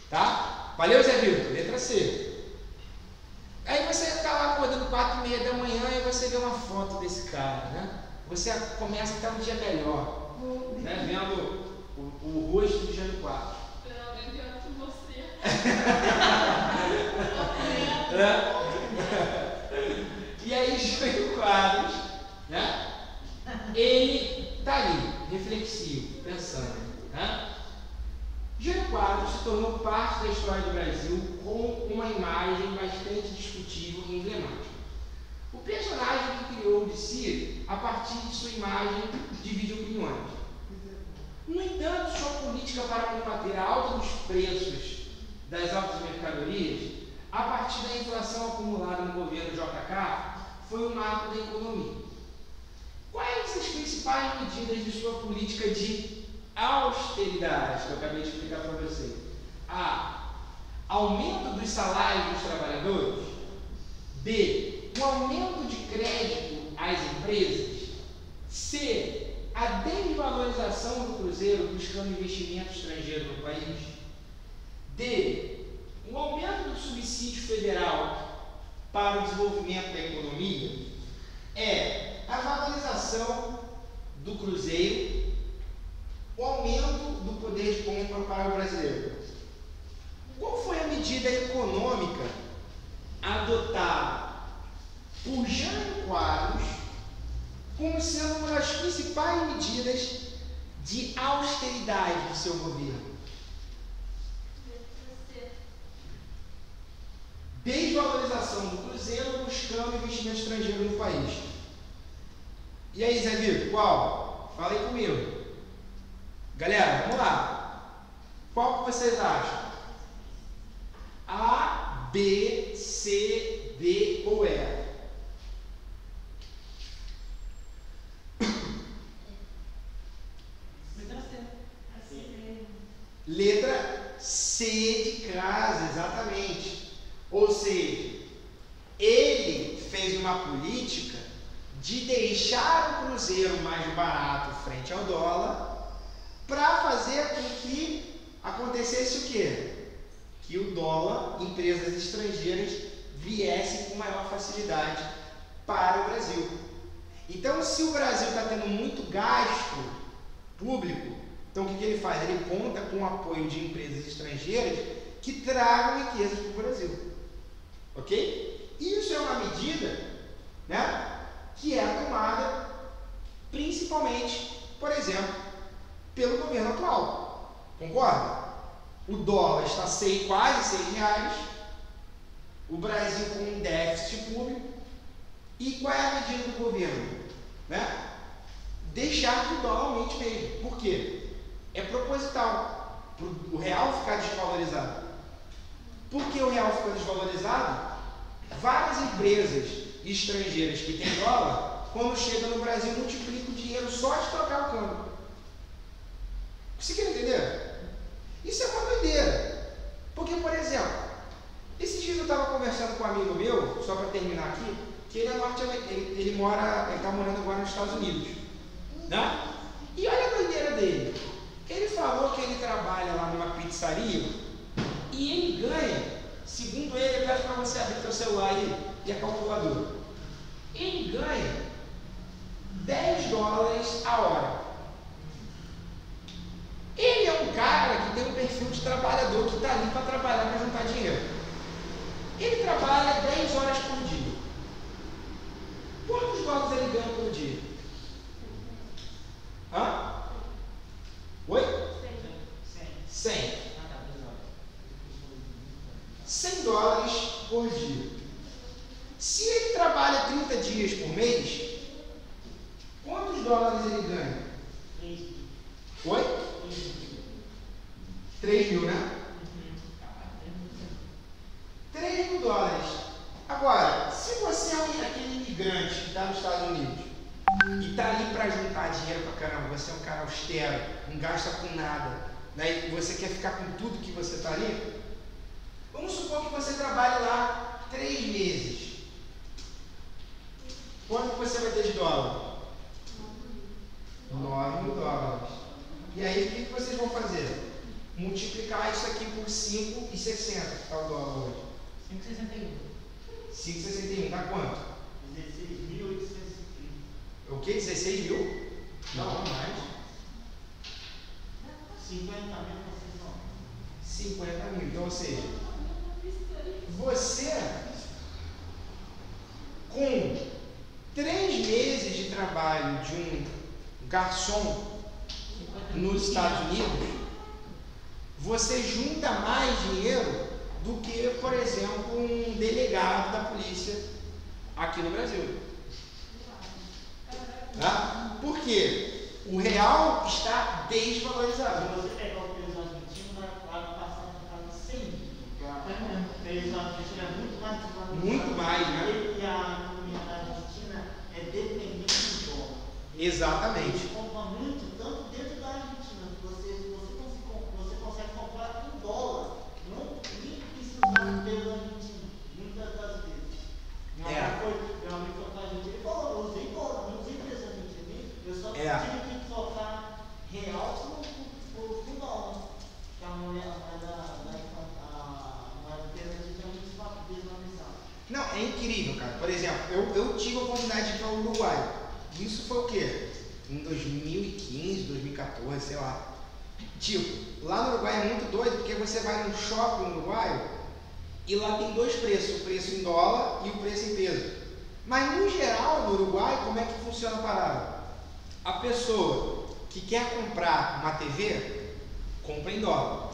tá? Valeu, Zé Vitor? Letra C. Aí você está lá acordando 4h30 da manhã e você vê uma foto desse cara, né? Você começa a ter um dia melhor, né? Vendo o rosto de Jânio Quadros. Não, alguém pior que você. E aí, Jânio Quadros, né? Ele está ali, reflexivo, pensando, né? Jânio Quadros se tornou parte da história do Brasil com uma imagem bastante discutível e emblemática. O personagem que criou de si, a partir de sua imagem, divide opiniões. No entanto, sua política para combater a alta dos preços das altas mercadorias, a partir da inflação acumulada no governo JK, foi um marco da economia. Quais as principais medidas de sua política de austeridade, que eu acabei de explicar para vocês? A. Aumento dos salários dos trabalhadores. B. Um aumento de crédito às empresas. C. A desvalorização do cruzeiro buscando investimento estrangeiro no país. D. Um aumento do subsídio federal para o desenvolvimento da economia. E. A valorização do cruzeiro, o aumento do poder de compra para o brasileiro. Qual foi a medida econômica adotada por Jânio Quadros como sendo uma das principais medidas de austeridade do seu governo? Desvalorização do cruzeiro buscando investimento estrangeiro no país. E aí, Zé Vitor, qual? Fala aí comigo. Galera, vamos lá. Qual que vocês acham? A, B, C, D ou E? Letra C de casa, exatamente. Ou seja, ele fez uma política de deixar o cruzeiro mais barato frente ao dólar para fazer com que acontecesse o quê? Que o dólar, empresas estrangeiras, viessem com maior facilidade para o Brasil. Então, se o Brasil está tendo muito gasto público, então o que ele faz? Ele conta com o apoio de empresas estrangeiras que tragam riquezas para o Brasil. Ok? Isso é uma medida, né, que é tomada principalmente, por exemplo, pelo governo atual. Concorda? O dólar está quase R$6, o Brasil com um déficit público. E qual é a medida do governo? Né? Deixar que o dólar aumente mesmo. Por quê? É proposital, para o real ficar desvalorizado. Por que o real fica desvalorizado? Várias empresas estrangeiras que têm dólar, quando chegam no Brasil, multiplicam o dinheiro só de trocar o câmbio. Você quer entender? Isso é uma doideira. Porque, por exemplo, esses dias eu estava conversando com um amigo meu, só para terminar aqui, que ele é ele está morando agora nos Estados Unidos. Né? E olha a doideira dele. Ele falou que ele trabalha lá numa pizzaria e ele ganha, segundo ele, eu peço para você abrir seu celular aí e a calculadora. Ele ganha $10 a hora. Ele é um cara que tem um perfil de trabalhador que está ali para trabalhar, para juntar dinheiro. Ele trabalha 10 horas por dia. Quantos dólares ele ganha por dia? Hã? Oi? 100. $100 por dia. Se ele trabalha 30 dias por mês, quantos dólares ele ganha? 3 mil, né? você é um cara austero, não gasta com nada, né? E você quer ficar com tudo que você está ali, vamos supor que você trabalhe lá 3 meses. Quanto que você vai ter de dólar? 9 mil dólares. E aí o que vocês vão fazer? Multiplicar isso aqui por 5,60, que está o dólar hoje. 5,61. 5,61, dá quanto? 16.830. O que? 16 mil? Não, mais. 50 mil, então, ou seja, você com 3 meses de trabalho de um garçom nos Estados Unidos, você junta mais dinheiro do que, por exemplo, um delegado da polícia aqui no Brasil. Tá? Por quê? O real está desvalorizado. Se você pegar o peso argentino, vai passar no caso 100 mil. O peso argentino é muito mais desvalorizado. Muito mais, né? E a economia da Argentina é dependente do dólar. Exatamente. Eles compram muito, tanto dentro da Argentina, você consegue comprar em dólar, não nem precisar do peso argentino, muitas das vezes. Meu amigo foi com a gente, ele falou, eu usei dólar, não usei peso argentino, eu só tive que trocar real por dólar, que a moeda peso argentino é muito desvalorizada. Não, é incrível, cara. Por exemplo, eu tive a oportunidade de ir para o Uruguai. Isso foi o quê? Em 2015, 2014, sei lá. Tipo, lá no Uruguai é muito doido porque você vai num shopping no Uruguai e lá tem 2 preços, o preço em dólar e o preço em peso. Mas no geral, no Uruguai, como é que funciona a parada? A pessoa que quer comprar uma TV, compra em dólar.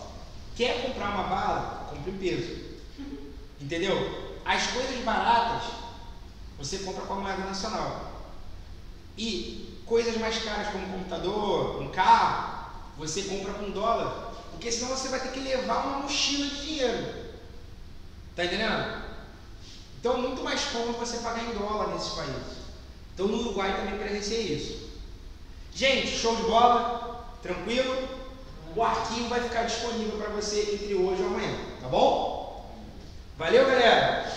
Quer comprar uma bala, compra em peso. Entendeu? As coisas baratas, você compra com a moeda nacional. E coisas mais caras como um computador, um carro, você compra com dólar, porque senão você vai ter que levar uma mochila de dinheiro. Tá entendendo? Então é muito mais cômodo você pagar em dólar nesses países. Então no Uruguai também presenciei isso. Gente, show de bola, tranquilo? O arquivo vai ficar disponível para você entre hoje e amanhã, tá bom? Valeu, galera!